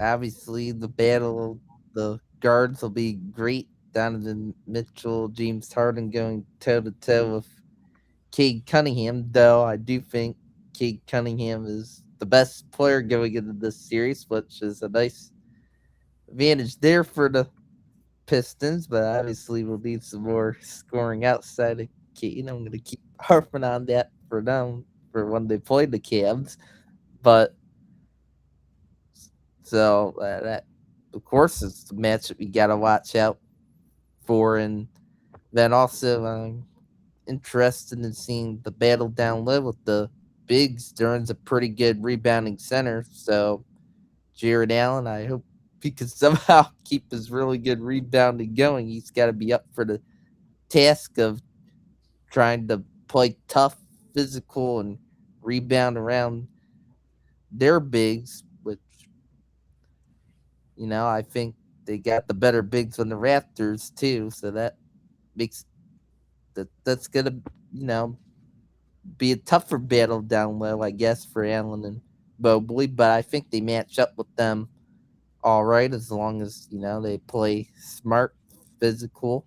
obviously the guards will be great. Donovan Mitchell, James Harden going toe to toe with Cade Cunningham, though I do think Cade Cunningham is the best player going into this series, which is a nice advantage there for the Pistons, but obviously we'll need some more scoring outside of Cade. I'm going to keep harping on that for them for when they play the Cavs. But so that, of course, is the match that we got to watch out for. And then also, I'm interested in seeing the battle down low with the bigs. Duran's a pretty good rebounding center. So Jared Allen, I hope he can somehow keep his really good rebounding going. He's got to be up for the task of trying to play tough, physical, and rebound around their bigs, which, I think they got the better bigs than the Raptors, too. So that makes that's going to, you know, be a tougher battle down low, I guess, for Allen and Mobley. But I think they match up with them all right as long as, they play smart, physical.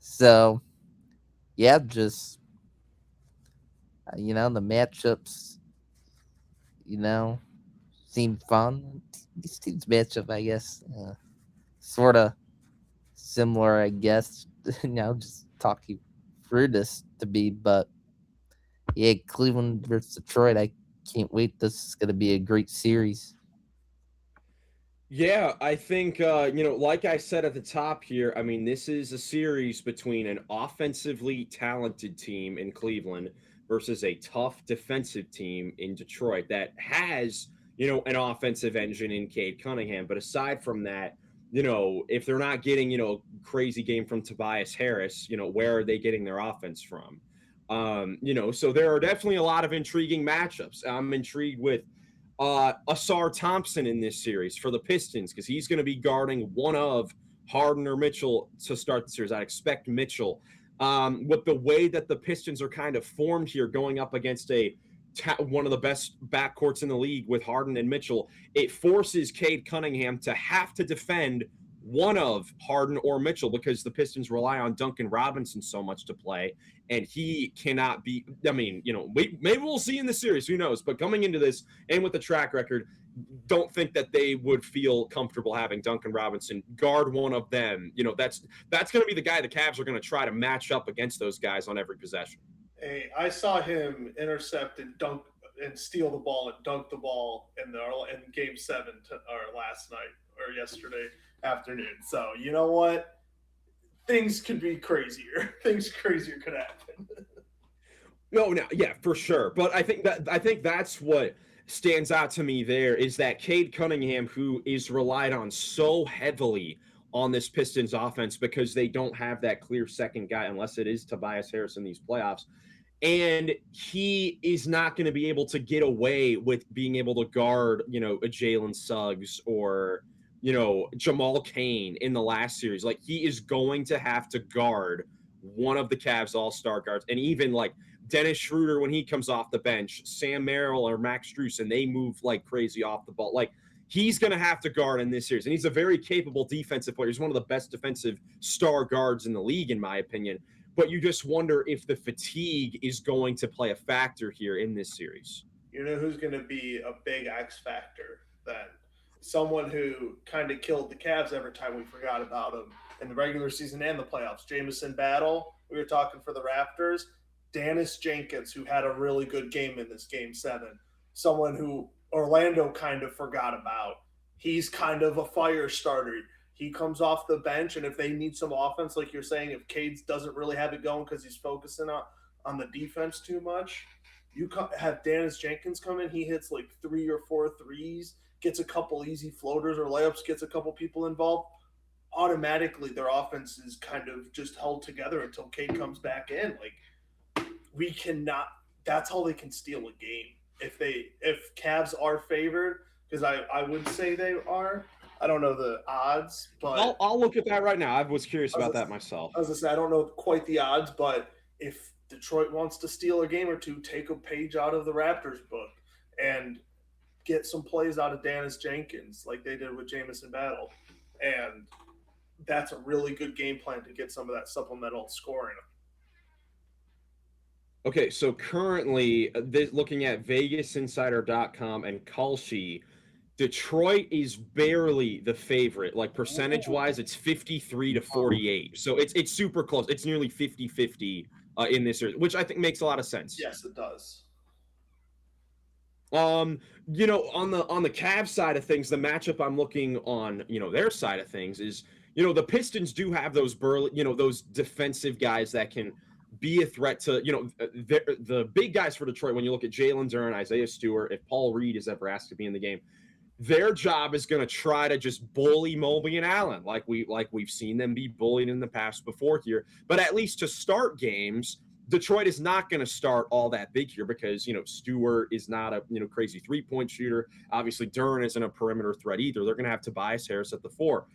So, yeah, just, the matchups, you know, seem fun. These teams match up, I guess, sort of similar, I guess. Just talking through this to be, but yeah, Cleveland versus Detroit. I can't wait. This is going to be a great series. Yeah, I think, like I said at the top here, I mean, this is a series between an offensively talented team in Cleveland versus a tough defensive team in Detroit that has, an offensive engine in Cade Cunningham. But aside from that, if they're not getting, a crazy game from Tobias Harris, where are they getting their offense from? So there are definitely a lot of intriguing matchups. I'm intrigued with Asar Thompson in this series for the Pistons because he's going to be guarding one of Harden or Mitchell to start the series. I expect Mitchell. With the way that the Pistons are kind of formed here, going up against one of the best backcourts in the league with Harden and Mitchell, it forces Cade Cunningham to have to defend one of Harden or Mitchell because the Pistons rely on Duncan Robinson so much to play, and he cannot be. I mean, maybe we'll see in the series. Who knows? But coming into this and with the track record, don't think that they would feel comfortable having Duncan Robinson guard one of them. That's going to be the guy the Cavs are going to try to match up against those guys on every possession. Hey, I saw him intercept and dunk and steal the ball and dunk the ball in Game 7 or last night or yesterday afternoon. So you know what? Things could be crazier. Things crazier could happen. No, yeah, for sure. But I think that's what stands out to me there is that Cade Cunningham, who is relied on so heavily on this Pistons offense because they don't have that clear second guy unless it is Tobias Harris in these playoffs. And he is not going to be able to get away with being able to guard, a Jalen Suggs or, Jamal Cain in the last series. Like, he is going to have to guard one of the Cavs all-star guards. And even, like, Dennis Schroeder, when he comes off the bench, Sam Merrill or Max Strus, and they move like crazy off the ball. Like, he's going to have to guard in this series. And he's a very capable defensive player. He's one of the best defensive star guards in the league, in my opinion. But you just wonder if the fatigue is going to play a factor here in this series. You know who's going to be a big X factor then? Someone who kind of killed the Cavs every time we forgot about him in the regular season and the playoffs. Jamison Battle, we were talking for the Raptors. Dennis Jenkins, who had a really good game in this Game 7. Someone who Orlando kind of forgot about. He's kind of a fire starter. He comes off the bench, and if they need some offense, like you're saying, if Cade doesn't really have it going because he's focusing on the defense too much, you have Dennis Jenkins come in. He hits like 3 or 4 threes, gets a couple easy floaters or layups, gets a couple people involved. Automatically, their offense is kind of just held together until Cade comes back in. Like, we cannot. That's how they can steal a game. If Cavs are favored, because I would say they are. I don't know the odds, but I'll look at that right now. I was curious about that myself. As I said, I don't know quite the odds, but if Detroit wants to steal a game or two, take a page out of the Raptors book and get some plays out of Dennis Jenkins like they did with Jamison Battle. And that's a really good game plan to get some of that supplemental scoring. Okay, so currently looking at VegasInsider.com and Kalshi, Detroit is barely the favorite. Like percentage Ooh, wise, it's 53 to 48. So it's super close. It's nearly 50-50 in this series, which I think makes a lot of sense. yes, it does. Um, on the Cavs side of things, the matchup I'm looking on, their side of things is, the Pistons do have those burly, those defensive guys that can be a threat to, the big guys for Detroit. When you look at Jalen Duren, Isaiah Stewart, if Paul Reed is ever asked to be in the game, their job is going to try to just bully Mobley and Allen, like we've seen them be bullied in the past before here. But at least to start games, Detroit is not going to start all that big here because Stewart is not a crazy 3-point shooter. Obviously, Duren isn't a perimeter threat either. They're going to have Tobias Harris at the 4.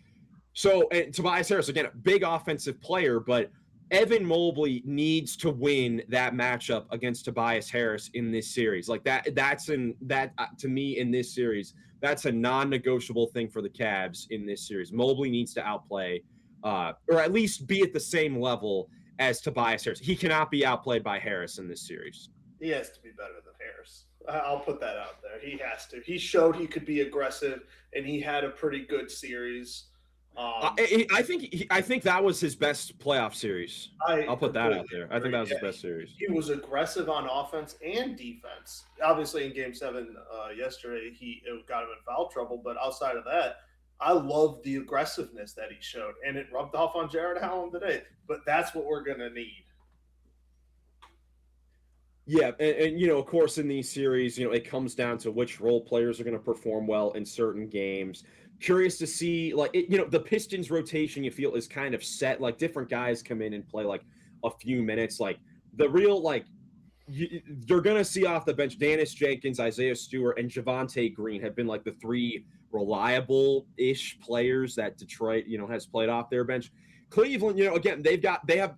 So, and Tobias Harris, again, a big offensive player, but Evan Mobley needs to win that matchup against Tobias Harris in this series. Like to me in this series, that's a non-negotiable thing for the Cavs in this series. Mobley needs to outplay, or at least be at the same level as Tobias Harris. He cannot be outplayed by Harris in this series. He has to be better than Harris. I'll put that out there. He has to. He showed he could be aggressive, and he had a pretty good series. I think that was his best playoff series. I'll put that out there. I think that was his best series. He was aggressive on offense and defense. Obviously, in Game 7 yesterday, it got him in foul trouble. But outside of that, I love the aggressiveness that he showed, and it rubbed off on Jared Allen today. But that's what we're gonna need. Yeah, and of course, in these series, it comes down to which role players are going to perform well in certain games. Curious to see, like, the Pistons rotation, you feel, is kind of set. Like, different guys come in and play, like, a few minutes. Like, the real, like, you're going to see off the bench, Dennis Jenkins, Isaiah Stewart, and Javonte Green have been, like, the three reliable-ish players that Detroit, has played off their bench. Cleveland, again,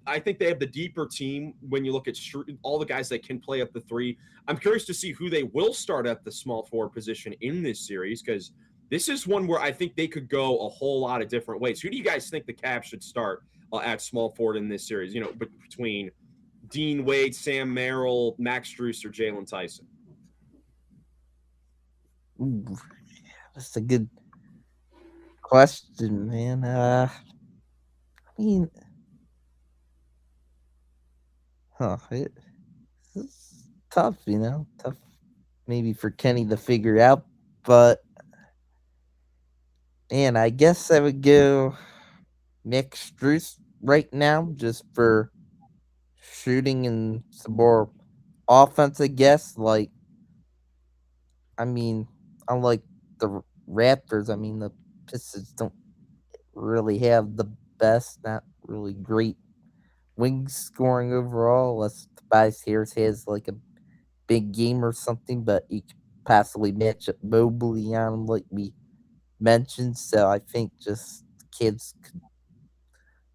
I think they have the deeper team when you look at all the guys that can play up the 3. I'm curious to see who they will start at the small forward position in this series, because this is one where I think they could go a whole lot of different ways. Who do you guys think the Cavs should start at small forward in this series? Between Dean Wade, Sam Merrill, Max Strus, or Jalen Tyson? Ooh, that's a good question, man. I mean, it's tough, tough maybe for Kenny to figure out, but man, I guess I would go Max Strus right now just for shooting and some more offense, I guess. Like, I mean, unlike the Raptors, I mean, the Pistons don't really have the best, not really great wing scoring overall, unless Tobias Harris has like a big game or something, but you could possibly match up Mobley on him, like we mentioned. So I think just kids could,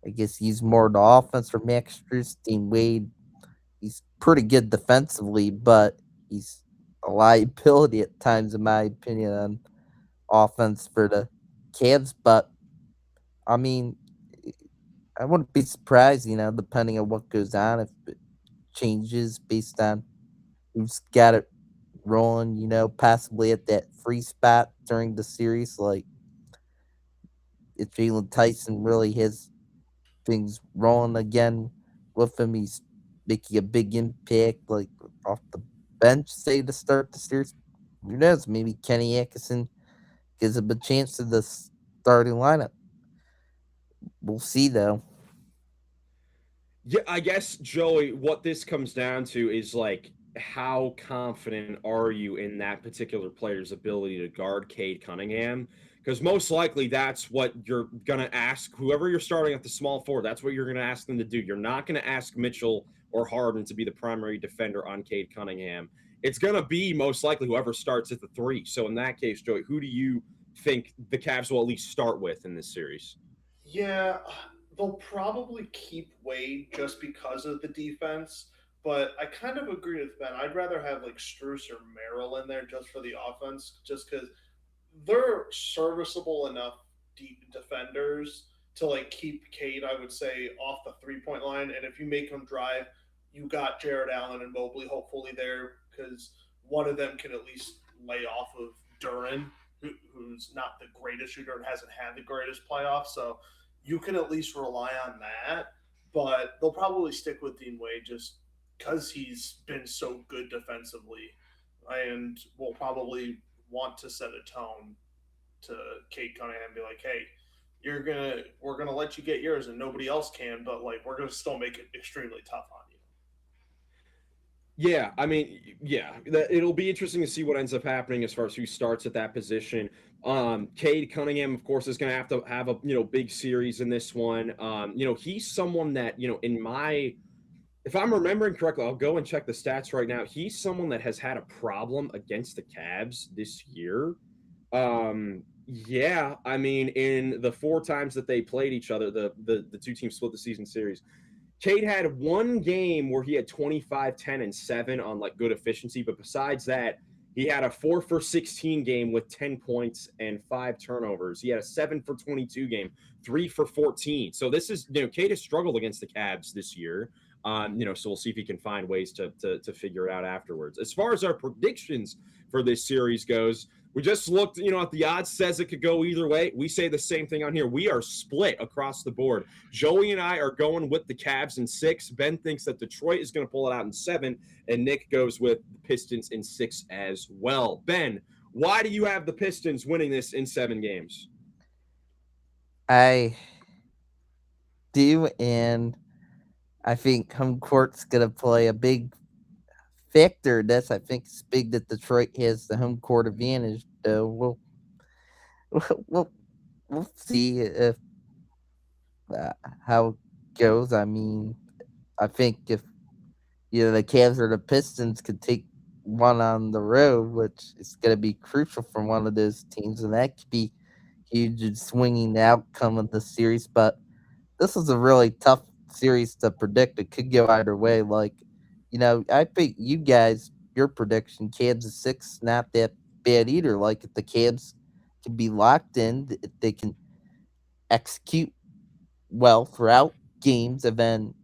I guess, use more of the offense for Max Strus. Dean Wade, he's pretty good defensively, but he's a liability at times, in my opinion, on offense for the Cavs. But I mean, I wouldn't be surprised, depending on what goes on, if it changes based on who's got it rolling, possibly at that free spot during the series. Like, if Jalen Tyson really has things rolling again with him, he's making a big impact, like off the bench, say, to start the series. Who knows? Maybe Kenny Atkinson gives him a chance to the starting lineup. We'll see, though. Yeah, I guess, Joey, what this comes down to is, like, how confident are you in that particular player's ability to guard Cade Cunningham? Because most likely that's what you're going to ask whoever you're starting at the small forward. That's what you're going to ask them to do. You're not going to ask Mitchell or Harden to be the primary defender on Cade Cunningham. It's going to be most likely whoever starts at the 3. So in that case, Joey, who do you think the Cavs will at least start with in this series? Yeah, they'll probably keep Wade just because of the defense. But I kind of agree with Ben. I'd rather have like Strus or Merrill in there just for the offense, just because they're serviceable enough deep defenders to like keep Cade, I would say, off the 3-point line. And if you make him drive, you got Jared Allen and Mobley hopefully there because one of them can at least lay off of Duren, who's not the greatest shooter and hasn't had the greatest playoffs. So you can at least rely on that. But they'll probably stick with Dean Wade just because he's been so good defensively, and will probably want to set a tone to Kate Cunningham and be like, "Hey, we're gonna let you get yours, and nobody else can, but like we're gonna still make it extremely tough on you." Yeah, I mean, yeah, it'll be interesting to see what ends up happening as far as who starts at that position. Cade Cunningham, of course, is going to have a big series in this one. He's someone that in my if I'm remembering correctly, I'll go and check the stats right now. He's someone that has had a problem against the Cavs this year. Yeah, I mean, in the four times that they played each other, the two teams split the season series. Cade had one game where he had 25, 10, and 7 on like good efficiency, but besides that, he had a 4 for 16 game with 10 points and 5 turnovers. He had a 7 for 22 game, 3 for 14. So this is, Cade has struggled against the Cavs this year. So we'll see if he can find ways to figure it out afterwards. As far as our predictions for this series goes, we just looked, at the odds says it could go either way. We say the same thing on here. We are split across the board. Joey and I are going with the Cavs in 6. Ben thinks that Detroit is going to pull it out in 7, and Nick goes with the Pistons in 6 as well. Ben, why do you have the Pistons winning this in 7 games? I do, and I think home court's gonna play a big factor in this. I think it's big that Detroit has the home court advantage. Though we'll we'll see if uh, how it goes. I mean, I think if the Cavs or the Pistons could take one on the road, which is going to be crucial for one of those teams, and that could be huge in swinging the outcome of the series. But this is a really tough series to predict. It could go either way. Like, I think you guys, your prediction, Kansas 6, not that bad either. Like, if the Cavs can be locked in, if they can execute well throughout games, and then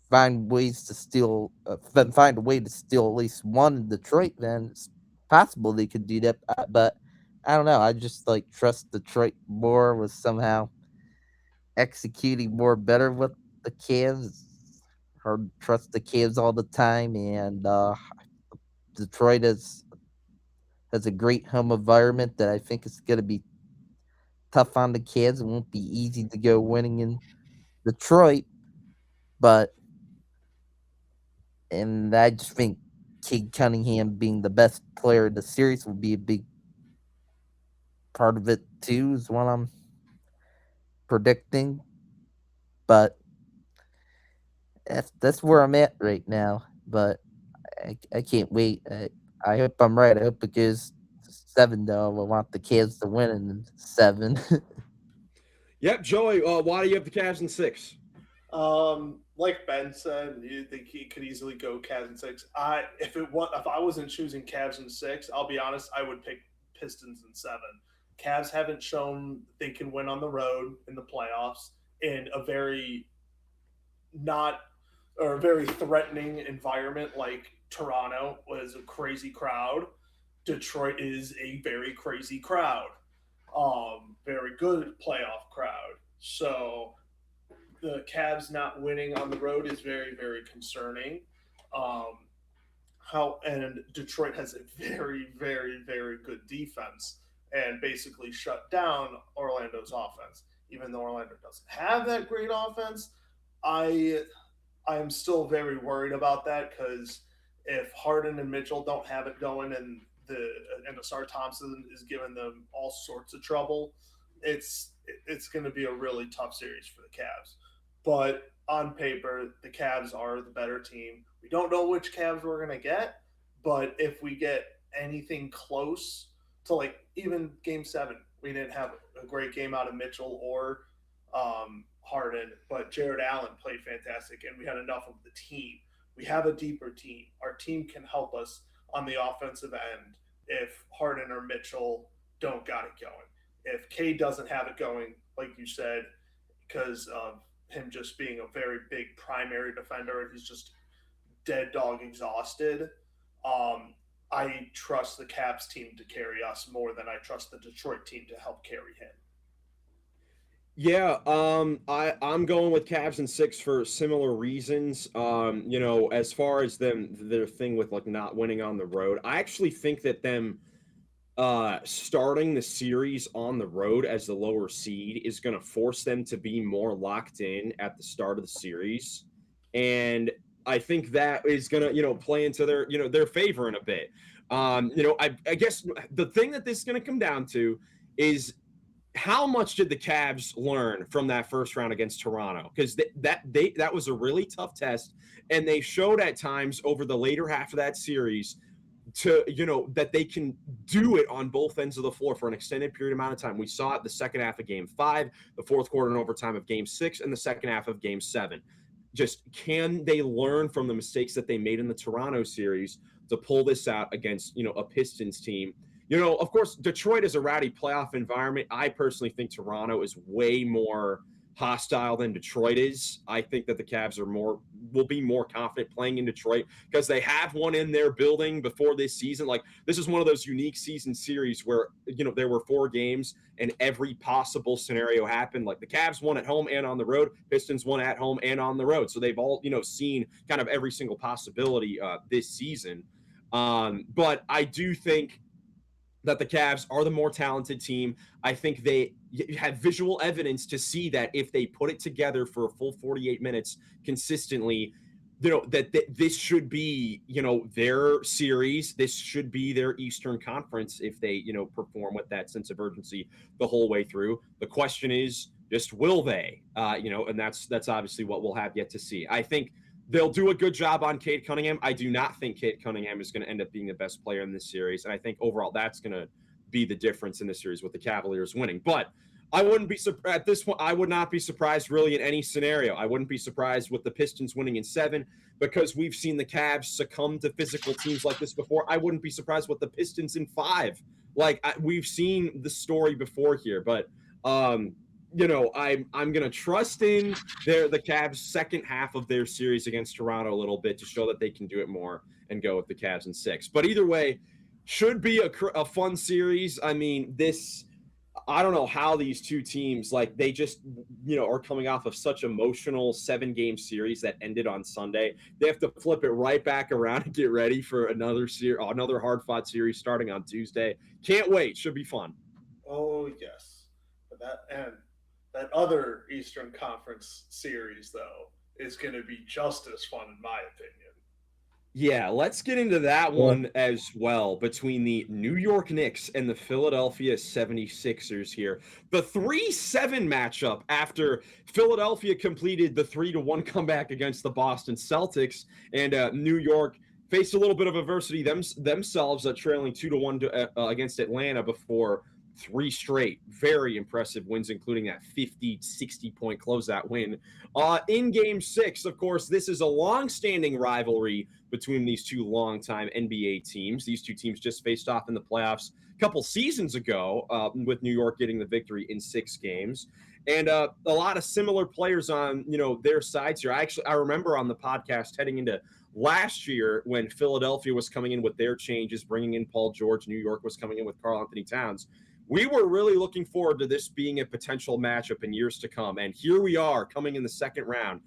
find a way to steal at least one in Detroit, then it's possible they could do that. But I don't know. I just like trust Detroit more with somehow executing more better with the Cavs, or trust the Cavs all the time. And Detroit has a great home environment that I think is going to be tough on the Cavs. It won't be easy to go winning in Detroit, but and I just think Cade Cunningham being the best player in the series will be a big part of it too, is what I'm predicting. But that's where I'm at right now. But I can't wait. I hope I'm right. I hope it goes 7 though. I want the Cavs to win in 7. Yep, Joey, why do you have the Cavs in 6? Like Ben said, you think he could easily go Cavs in 6. If I wasn't choosing Cavs in 6, I'll be honest, I would pick Pistons in 7. Cavs haven't shown they can win on the road in the playoffs in a not or a very threatening environment like Toronto was a crazy crowd. Detroit is a very crazy crowd. Very good playoff crowd. So the Cavs not winning on the road is very, very concerning. Um, and Detroit has a very, very, very good defense and basically shut down Orlando's offense. Even though Orlando doesn't have that great offense, I I am still very worried about that because if Harden and Mitchell don't have it going and Asar Thompson is giving them all sorts of trouble, it's going to be a really tough series for the Cavs. But on paper, the Cavs are the better team. We don't know which Cavs we're going to get, but if we get anything close to like even Game 7, we didn't have a great game out of Mitchell or Harden, but Jared Allen played fantastic, and we had enough of the team. We have a deeper team. Our team can help us on the offensive end if Harden or Mitchell don't got it going. If K doesn't have it going, like you said, because of him just being a very big primary defender and he's just dead dog exhausted, um, I trust the Cavs team to carry us more than I trust the Detroit team to help carry him. Yeah, I'm going with Cavs in 6 for similar reasons. As far as their thing with like not winning on the road, I actually think that them starting the series on the road as the lower seed is going to force them to be more locked in at the start of the series, and I think that is going to play into their favor in a bit. I guess the thing that this is going to come down to is how much did the Cavs learn from that first round against Toronto? Because that was a really tough test, and they showed at times over the later half of that series to that they can do it on both ends of the floor for an extended period amount of time. We saw it the second half of Game 5, the fourth quarter and overtime of Game 6, and the second half of Game 7. Just can they learn from the mistakes that they made in the Toronto series to pull this out against a Pistons team? Of course, Detroit is a rowdy playoff environment. I personally think Toronto is way more hostile than Detroit is. I think that the Cavs will be more confident playing in Detroit because they have one in their building before this season. Like, this is one of those unique season series where there were 4 games and every possible scenario happened. Like, the Cavs won at home and on the road, Pistons won at home and on the road. So they've all seen kind of every single possibility this season. But I do think that the Cavs are the more talented team. I think they have visual evidence to see that if they put it together for a full 48 minutes consistently, that this should be, their series. This should be their Eastern Conference if they, perform with that sense of urgency the whole way through. The question is just, will they? And that's obviously what we'll have yet to see. I think they'll do a good job on Cade Cunningham. I do not think Cade Cunningham is going to end up being the best player in this series. And I think overall that's going to be the difference in this series with the Cavaliers winning. But I wouldn't be surprised at this point. I would not be surprised really in any scenario. I wouldn't be surprised with the Pistons winning in 7 because we've seen the Cavs succumb to physical teams like this before. I wouldn't be surprised with the Pistons in 5. We've seen the story before here, but I'm gonna trust in the Cavs' second half of their series against Toronto a little bit to show that they can do it more and go with the Cavs in 6. But either way, should be a fun series. I mean, I don't know how these two teams they just are coming off of such emotional 7-game series that ended on Sunday. They have to flip it right back around and get ready for another hard-fought series starting on Tuesday. Can't wait. Should be fun. Oh yes, but that other Eastern Conference series, though, is going to be just as fun, in my opinion. Yeah, let's get into that one as well between the New York Knicks and the Philadelphia 76ers here. The 3-7 matchup after Philadelphia completed the 3-1 comeback against the Boston Celtics, and New York faced a little bit of adversity themselves, trailing 2-1 against Atlanta before 3 straight very impressive wins, including that 50-60 point closeout win in Game 6. Of course, this is a long-standing rivalry between these two longtime NBA teams. These two teams just faced off in the playoffs a couple seasons ago, with New York getting the victory in 6 games. And a lot of similar players on their sides here. I remember on the podcast heading into last year when Philadelphia was coming in with their changes, bringing in Paul George, New York was coming in with Karl Anthony Towns. We were really looking forward to this being a potential matchup in years to come. And here we are coming in the second round.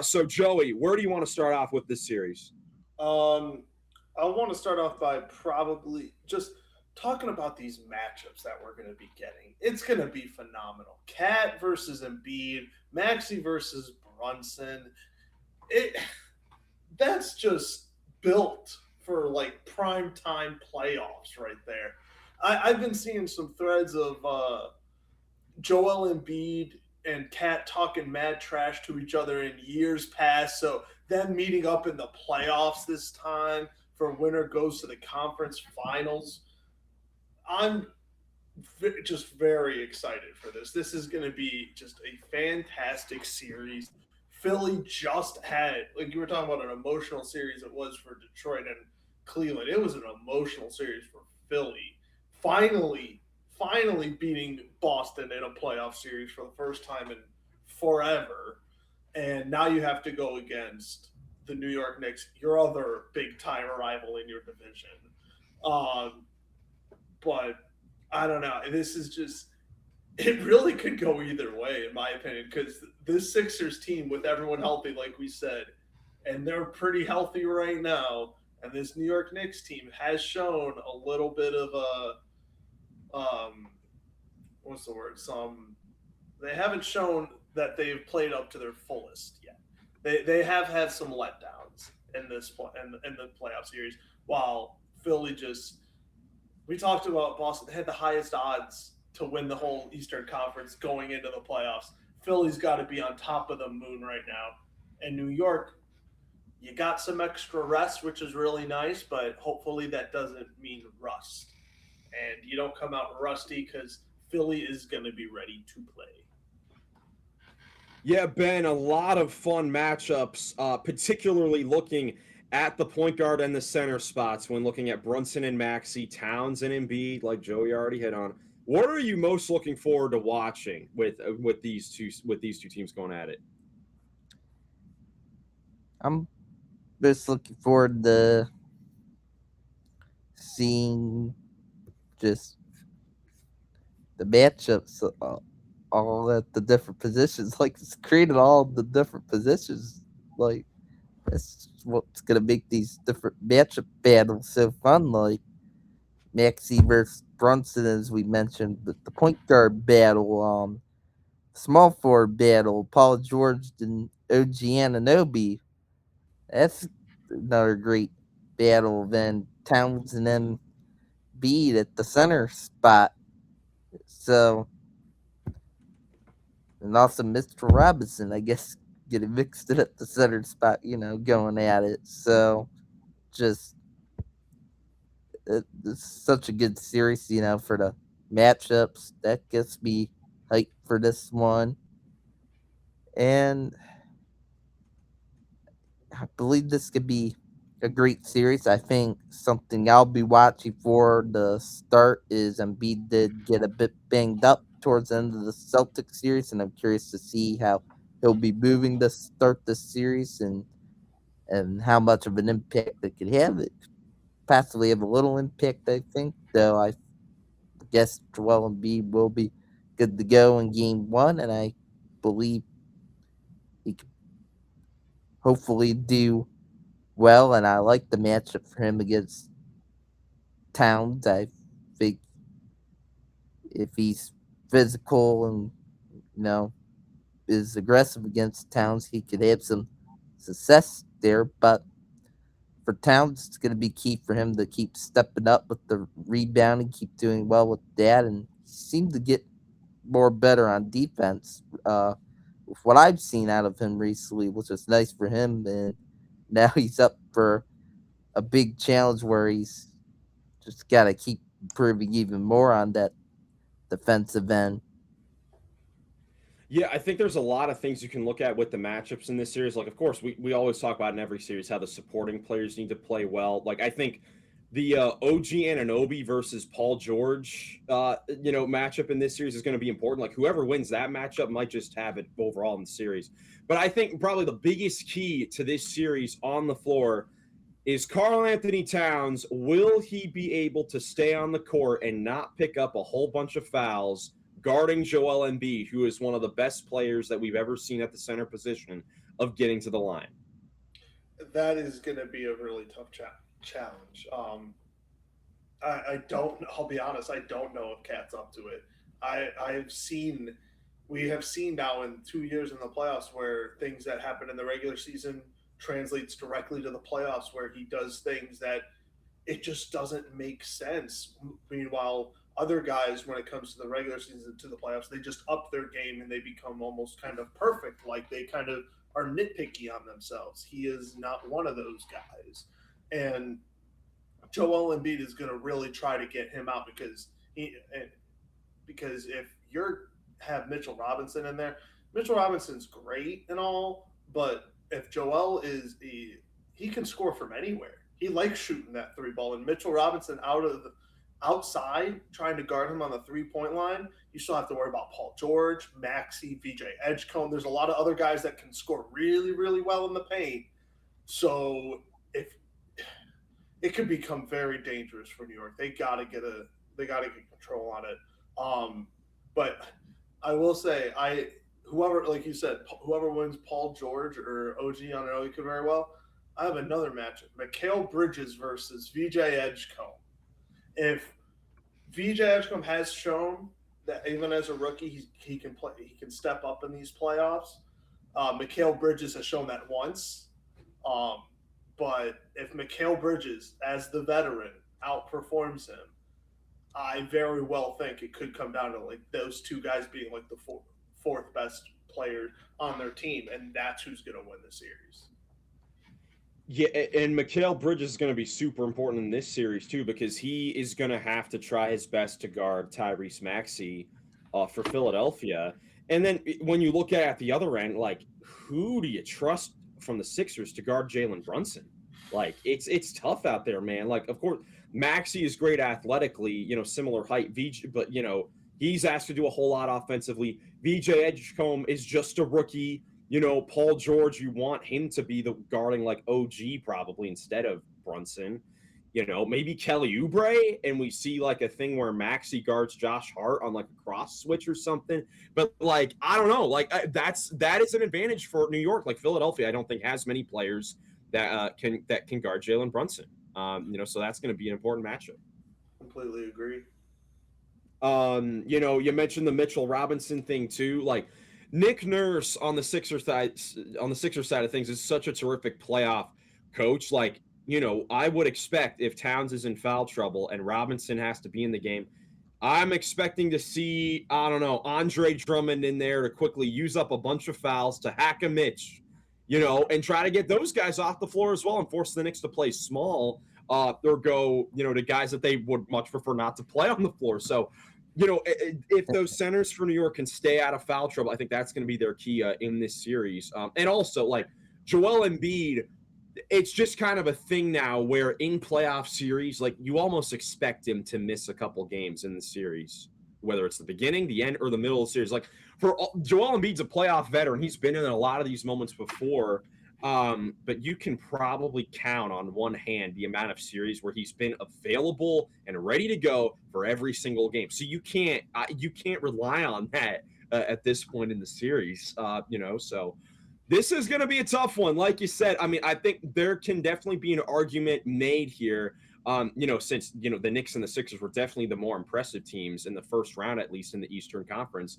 So, Joey, where do you want to start off with this series? I want to start off by probably just talking about these matchups that we're going to be getting. It's going to be phenomenal. Cat versus Embiid, Maxey versus Brunson. That's just built for prime time playoffs right there. I've been seeing some threads of Joel Embiid and Cat talking mad trash to each other in years past. So them meeting up in the playoffs this time for winner goes to the conference finals. I'm just very excited for this. This is going to be just a fantastic series. Philly just had, you were talking about an emotional series it was for Detroit and Cleveland. It was an emotional series for Philly. Finally beating Boston in a playoff series for the first time in forever. And now you have to go against the New York Knicks, your other big-time rival in your division. Um, but I don't know. This is just it really could go either way, in my opinion, because this Sixers team, with everyone healthy, like we said, and they're pretty healthy right now, and this New York Knicks team has shown a little bit of what's the word? They haven't shown that they've played up to their fullest yet. They have had some letdowns in in the playoff series, while Philly just we talked about Boston. They had the highest odds to win the whole Eastern Conference going into the playoffs. Philly's got to be on top of the moon right now. And New York, you got some extra rest, which is really nice, but hopefully that doesn't mean rust. And you don't come out rusty because Philly is going to be ready to play. Yeah, Ben, a lot of fun matchups, particularly looking at the point guard and the center spots when looking at Brunson and Maxey, Towns and Embiid, like Joey already hit on. What are you most looking forward to watching with these two teams going at it? I'm just looking forward to seeing just the matchups all at the different positions. Like it's created all the different positions. Like that's what's gonna make these different matchup battles so fun. Like Maxi versus Brunson, as we mentioned, but the point guard battle, small forward battle, Paul George and OG Ananobi. That's another great battle. Then Towns and then Bede at the center spot. So, and also Mr. Robinson, I guess, getting mixed in at the center spot, going at it. So, just it's such a good series, for the matchups. That gets me hyped for this one. And I believe this could be a great series. I think something I'll be watching for the start is Embiid did get a bit banged up towards the end of the Celtics series, and I'm curious to see how he'll be moving to start the series and how much of an impact it could have. It could possibly have a little impact, I think, though I guess Joel Embiid will be good to go in game one, and I believe he could hopefully do well, and I like the matchup for him against Towns. I think if he's physical and you know is aggressive against Towns, he could have some success there. But for Towns, it's going to be key for him to keep stepping up with the rebounding, keep doing well with that, and he seemed to get more better on defense. With what I've seen out of him recently, which was nice for him, and now he's up for a big challenge where he's just got to keep improving even more on that defensive end. Yeah, I think there's a lot of things you can look at with the matchups in this series. Like, of course, we always talk about in every series how the supporting players need to play well. Like, I think the OG Ananobi versus Paul George, matchup in this series is going to be important. Like, whoever wins that matchup might just have it overall in the series. But I think probably the biggest key to this series on the floor is Karl Anthony Towns. Will he be able to stay on the court and not pick up a whole bunch of fouls guarding Joel Embiid, who is one of the best players that we've ever seen at the center position of getting to the line? That is going to be a really tough challenge. I don't. I'll be honest. I don't know if Cat's up to it. We have seen now in 2 years in the playoffs where things that happen in the regular season translates directly to the playoffs, where he does things that it just doesn't make sense. Meanwhile, other guys, when it comes to the regular season to the playoffs, they just up their game and they become almost kind of perfect. Like they kind of are nitpicky on themselves. He is not one of those guys, and Joel Embiid is going to really try to get him out because if you're have Mitchell Robinson in there, Mitchell Robinson's great and all, but if Joel he can score from anywhere. He likes shooting that three ball, and Mitchell Robinson outside trying to guard him on the 3-point line. You still have to worry about Paul George, Maxey, VJ Edgecombe. There's a lot of other guys that can score really, really well in the paint. So it could become very dangerous for New York. They got to get control on it. But I will say, whoever, like you said, whoever wins Paul George or OG on it, could very well. I have another matchup: Mikal Bridges versus VJ Edgecombe. If VJ Edgecombe has shown that even as a rookie, he can play, he can step up in these playoffs. Mikal Bridges has shown that once. Um, but if Mikal Bridges, as the veteran, outperforms him, I very well think it could come down to like those two guys being like the fourth best player on their team, and that's who's going to win the series. Yeah, and Mikal Bridges is going to be super important in this series too because he is going to have to try his best to guard Tyrese Maxey for Philadelphia. And then when you look at the other end, like who do you trust from the Sixers to guard Jalen Brunson? Like it's tough out there, man. Like of course Maxey is great athletically, similar height, VJ, but he's asked to do a whole lot offensively. VJ Edgecombe is just a rookie. Paul George, you want him to be the guarding like OG probably instead of Brunson. Maybe Kelly Oubre, and we see like a thing where Maxey guards Josh Hart on like a cross switch or something. But like, I don't know, like that is an advantage for New York. Like Philadelphia, I don't think has many players that can guard Jalen Brunson. So that's going to be an important matchup. Completely agree. You mentioned the Mitchell Robinson thing too. Like Nick Nurse on the Sixers side of things is such a terrific playoff coach. Like, I would expect if Towns is in foul trouble and Robinson has to be in the game, I'm expecting to see, I don't know, Andre Drummond in there to quickly use up a bunch of fouls to hack a Mitch, and try to get those guys off the floor as well and force the Knicks to play small or go, to guys that they would much prefer not to play on the floor. So, if those centers for New York can stay out of foul trouble, I think that's going to be their key in this series. And also, like, Joel Embiid, it's just kind of a thing now where in playoff series, like, you almost expect him to miss a couple games in the series, whether it's the beginning, the end, or the middle of the series. Like, for Joel Embiid's a playoff veteran. He's been in a lot of these moments before. But you can probably count on one hand the amount of series where he's been available and ready to go for every single game. So you can't rely on that at this point in the series. So this is going to be a tough one. Like you said, I mean, I think there can definitely be an argument made here. Since the Knicks and the Sixers were definitely the more impressive teams in the first round, at least in the Eastern Conference.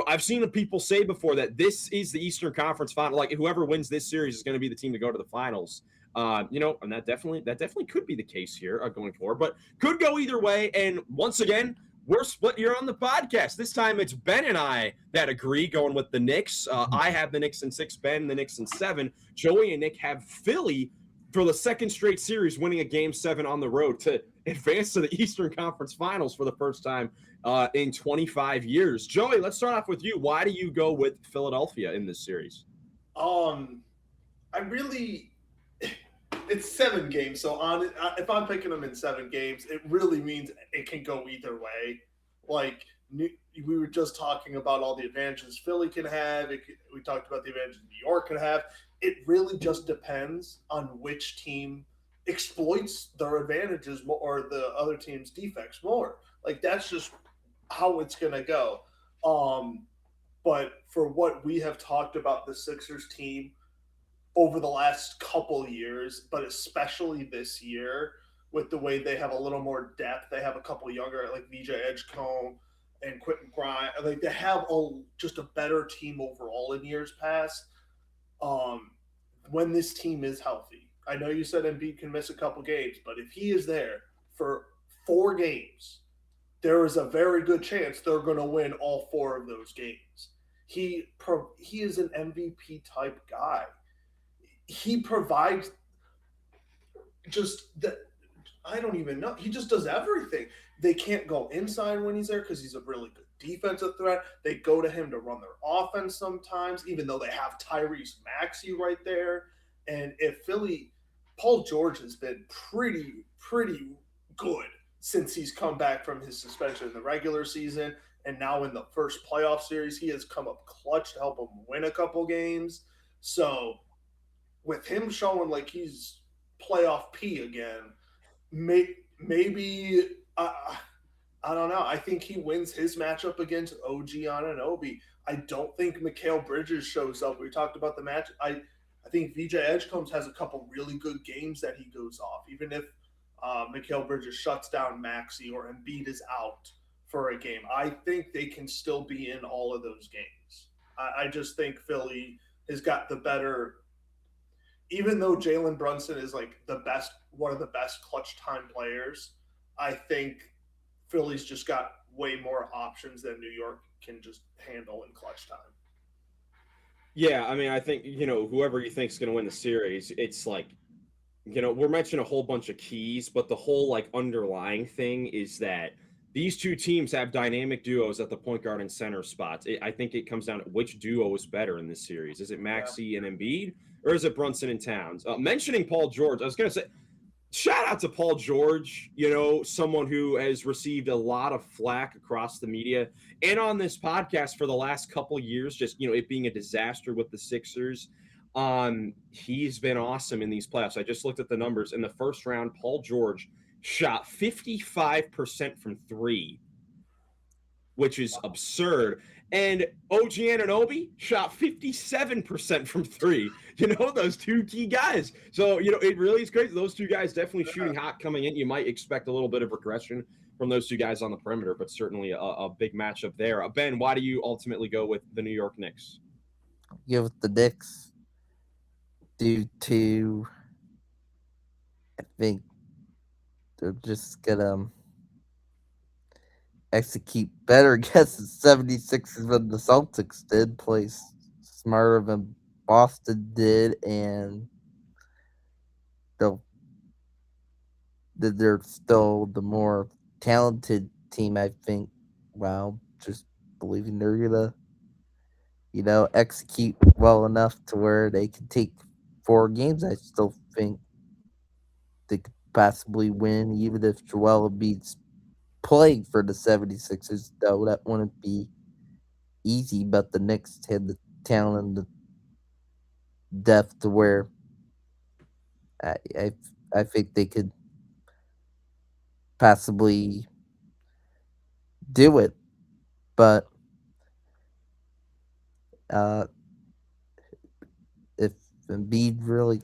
I've seen people say before that this is the Eastern Conference final. Like whoever wins this series is going to be the team to go to the finals. And that definitely could be the case here going forward, but could go either way. And once again, we're split here on the podcast. This time it's Ben and I that agree going with the Knicks. I have the Knicks in 6, Ben the Knicks in 7. Joey and Nick have Philly for the second straight series, winning a Game 7 on the road to advance to the Eastern Conference Finals for the first time in 25 years. Joey, let's start off with you. Why do you go with Philadelphia in this series? It's 7 games. So if I'm picking them in 7 games, it really means it can go either way. Like we were just talking about all the advantages Philly can have. We talked about the advantages New York can have. It really just depends on which team exploits their advantages more, or the other team's defects more. Like that's just how it's going to go. But for what we have talked about the Sixers team over the last couple years, but especially this year with the way they have a little more depth, they have a couple younger like VJ Edgecombe and Quentin Grimes. Like they have just a better team overall in years past. When this team is healthy, I know you said Embiid can miss a couple games, but if he is there for 4 games, there is a very good chance they're going to win all 4 of those games. He is an MVP type guy. He provides just that. I don't even know. He just does everything. They can't go inside when he's there because he's a really good defensive threat. They go to him to run their offense sometimes, even though they have Tyrese Maxey right there. And if Paul George has been pretty good since he's come back from his suspension in the regular season. And now in the first playoff series, he has come up clutch to help them win a couple games. So with him showing like he's playoff P again, maybe I don't know. I think he wins his matchup against OG Ananobi. I don't think Mikhail Bridges shows up. We talked about the match. I think VJ Edgecombe has a couple really good games that he goes off, even if Mikhail Bridges shuts down Maxi or Embiid is out for a game. I think they can still be in all of those games. I just think Philly has got the better, even though Jalen Brunson is like the best, one of the best clutch time players. I think Philly's just got way more options than New York can just handle in clutch time. Yeah, I mean, I think, whoever you think is going to win the series, it's like, we're mentioning a whole bunch of keys, but the whole like underlying thing is that these two teams have dynamic duos at the point guard and center spots. I think it comes down to which duo is better in this series. Is it Maxey and Embiid, or is it Brunson and Towns? Mentioning Paul George, I was going to say, shout out to Paul George, someone who has received a lot of flack across the media and on this podcast for the last couple years, just, it being a disaster with the Sixers. He's been awesome in these playoffs. I just looked at the numbers. In the first round, Paul George shot 55% from three, which is absurd. And OG Anunoby shot 57% from three. Those two key guys. So, it really is crazy. Those two guys definitely shooting hot coming in. You might expect a little bit of regression from those two guys on the perimeter, but certainly a big matchup there. Ben, why do you ultimately go with the New York Knicks? Give the Knicks due to, I think they're just gonna execute better against the 76ers than the Celtics did, play smarter than Boston did, and they're still the more talented team, I think, while just believing they're gonna, execute well enough to where they can take 4 games. I still think they could possibly win, even if Joel Embiid's playing for the 76ers, though that wouldn't be easy, but the Knicks had the talent and the depth to where I, I, I think they could possibly do it. But if Embiid really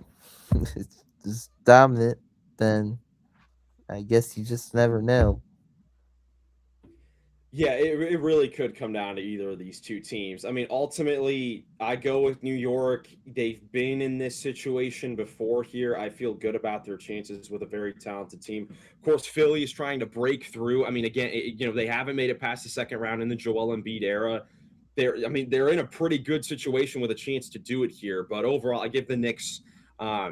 is dominant, then I guess you just never know. Yeah, it really could come down to either of these two teams. I mean, ultimately, I go with New York. They've been in this situation before here. I feel good about their chances with a very talented team. Of course, Philly is trying to break through. I mean, again, they haven't made it past the second round in the Joel Embiid era. They're in a pretty good situation with a chance to do it here. But overall, I give the Knicks, I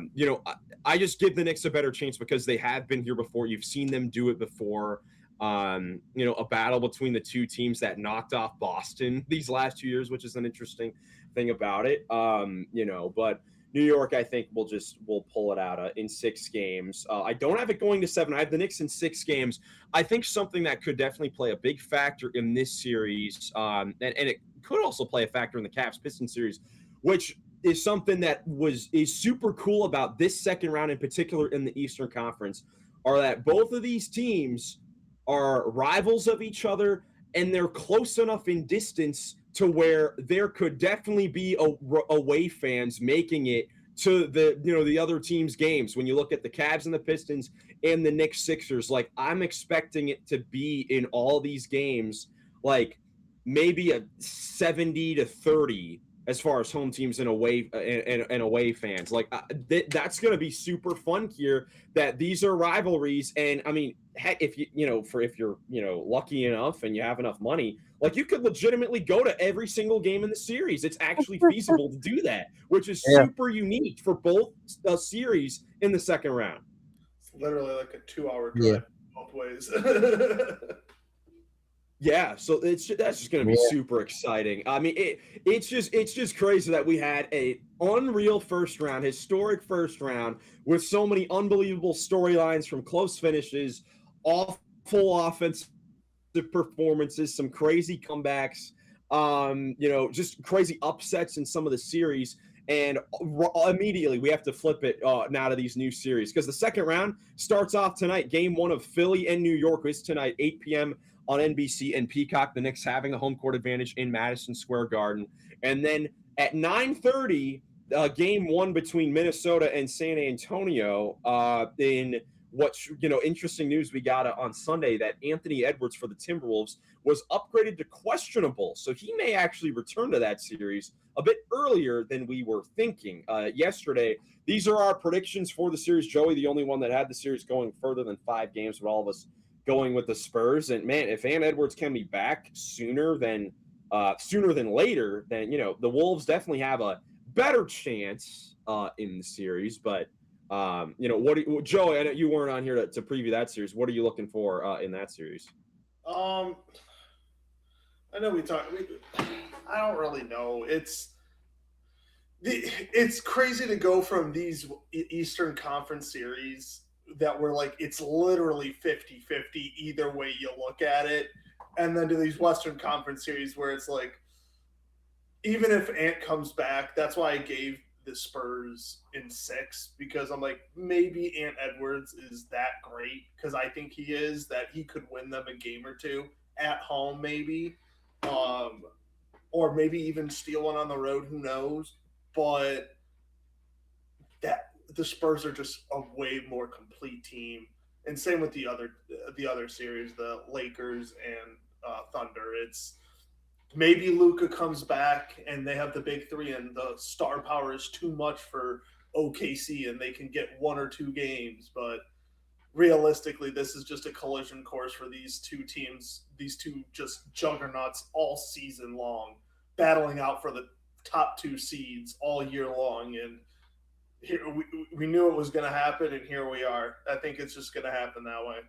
just give the Knicks a better chance because they have been here before. You've seen them do it before. A battle between the two teams that knocked off Boston these last 2 years, which is an interesting thing about it. But New York, I think will pull it out in 6 games. I don't have it going to 7. I have the Knicks in 6 games. I think something that could definitely play a big factor in this series, and it could also play a factor in the Caps-Pistons series, which is something that is super cool about this second round in particular in the Eastern Conference, are that both of these teams are rivals of each other, and they're close enough in distance to where there could definitely be away fans making it to the other team's games. When you look at the Cavs and the Pistons and the Knicks Sixers, like I'm expecting it to be in all these games, like maybe a 70-30 as far as home teams and away fans. Like that's going to be super fun here, that these are rivalries. And I mean, heck, if you're lucky enough and you have enough money, like you could legitimately go to every single game in the series. It's actually feasible to do that, which is super unique for both series in the second round. It's literally like a 2-hour drive both ways. Yeah, so that's just going to be super exciting. I mean, it's just crazy that we had a unreal first round, historic first round with so many unbelievable storylines, from close finishes, awful offensive performances, some crazy comebacks, just crazy upsets in some of the series. And immediately we have to flip it now to these new series because the second round starts off tonight. Game 1 of Philly and New York is tonight, 8 p.m. on NBC and Peacock. The Knicks having a home court advantage in Madison Square Garden. And then at 9:30, game 1 between Minnesota and San Antonio in what's interesting news we got on Sunday that Anthony Edwards for the Timberwolves was upgraded to questionable, so he may actually return to that series a bit earlier than we were thinking yesterday. These are our predictions for the series. Joey, the only one that had the series going further than 5 games, but all of us going with the Spurs. And man, if Ant Edwards can be back sooner than later, then the Wolves definitely have a better chance in the series. But Joey, I know you weren't on here to preview that series. What are you looking for in that series? I know I don't really know. It's crazy to go from these Eastern Conference series that were like it's literally 50-50 either way you look at it, and then to these Western Conference series where it's like even if Ant comes back, that's why I gave the Spurs in 6 because I'm like maybe Ant Edwards is that great because I think he is that he could win them a game or two at home maybe, or maybe even steal one on the road. Who knows? But that the Spurs are just a way more complete team, and same with the other series, the Lakers and Thunder. It's maybe Luka comes back and they have the big 3 and the star power is too much for OKC and they can get 1 or 2 games. But realistically, this is just a collision course for these two teams, these two just juggernauts all season long, battling out for the top 2 seeds all year long. And here we knew it was going to happen, and here we are. I think it's just going to happen that way.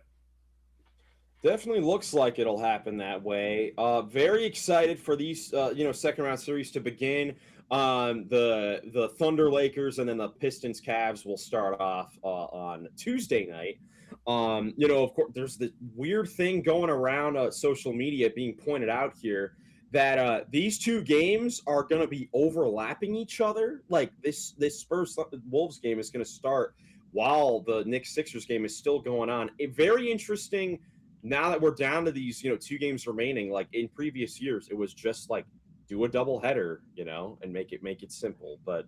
Definitely looks like it'll happen that way. Very excited for these, second round series to begin. The Thunder Lakers and then the Pistons Cavs will start off on Tuesday night. Of course, there's the weird thing going around social media being pointed out here that these 2 games are going to be overlapping each other. Like this Spurs Wolves game is going to start while the Knicks Sixers game is still going on. A very interesting. Now that we're down to these, 2 games remaining, like in previous years, it was just like do a double header, and make it simple. But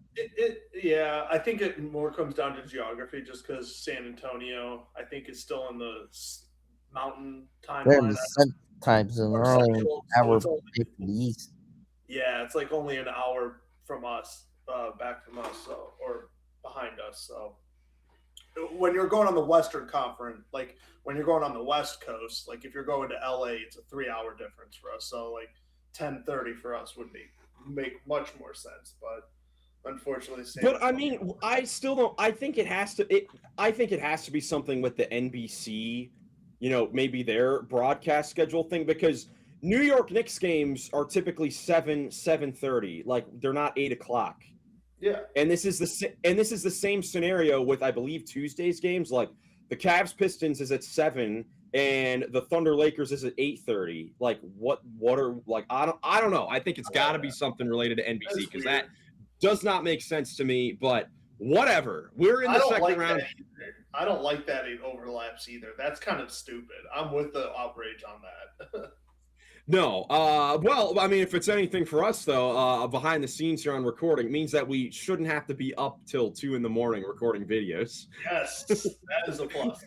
yeah, I think it more comes down to geography, just because San Antonio, I think, is still in the mountain timeline. They're in the Central Time Zone. They're only an hour to the east. Yeah, it's like only an hour from us, back from us, or behind us. So when you're going on the Western Conference, like when you're going on the West Coast, like if you're going to LA, it's a 3-hour difference for us. So like 10:30 for us would make much more sense. But unfortunately, I mean, I still don't. I think it has to. I think it has to be something with the NBC, maybe their broadcast schedule thing, because New York Knicks games are typically 7:30. Like they're not 8 o'clock. Yeah. And this is the same scenario with, I believe, Tuesday's games. Like the Cavs Pistons is at 7 and the Thunder Lakers is at 8:30. Like what are like I don't know. I think it's got to be something related to NBC because that does not make sense to me, but whatever. We're in the second round. I don't like that it overlaps either. That's kind of stupid. I'm with the outrage on that. No. Well, I mean, if it's anything for us, though, behind the scenes here on recording, it means that we shouldn't have to be up till 2 a.m. recording videos. Yes, that is a plus.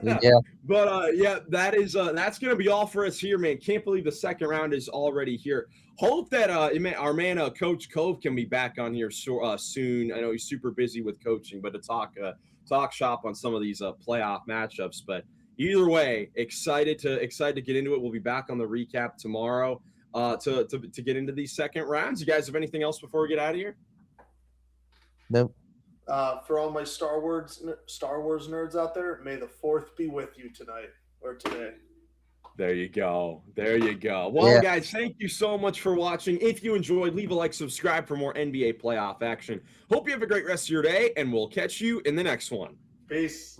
Yeah. But, that's going to be all for us here, man. Can't believe the second round is already here. Hope that our man, Coach Cove, can be back on here soon. I know he's super busy with coaching, but to talk shop on some of these playoff matchups. But either way, excited to get into it. We'll be back on the recap tomorrow to get into these second rounds. You guys have anything else before we get out of here? Nope. For all my Star Wars nerds out there, may the 4th be with you tonight or today. There you go. Well, guys, thank you so much for watching. If you enjoyed, leave a like, subscribe for more NBA playoff action. Hope you have a great rest of your day, and we'll catch you in the next one. Peace.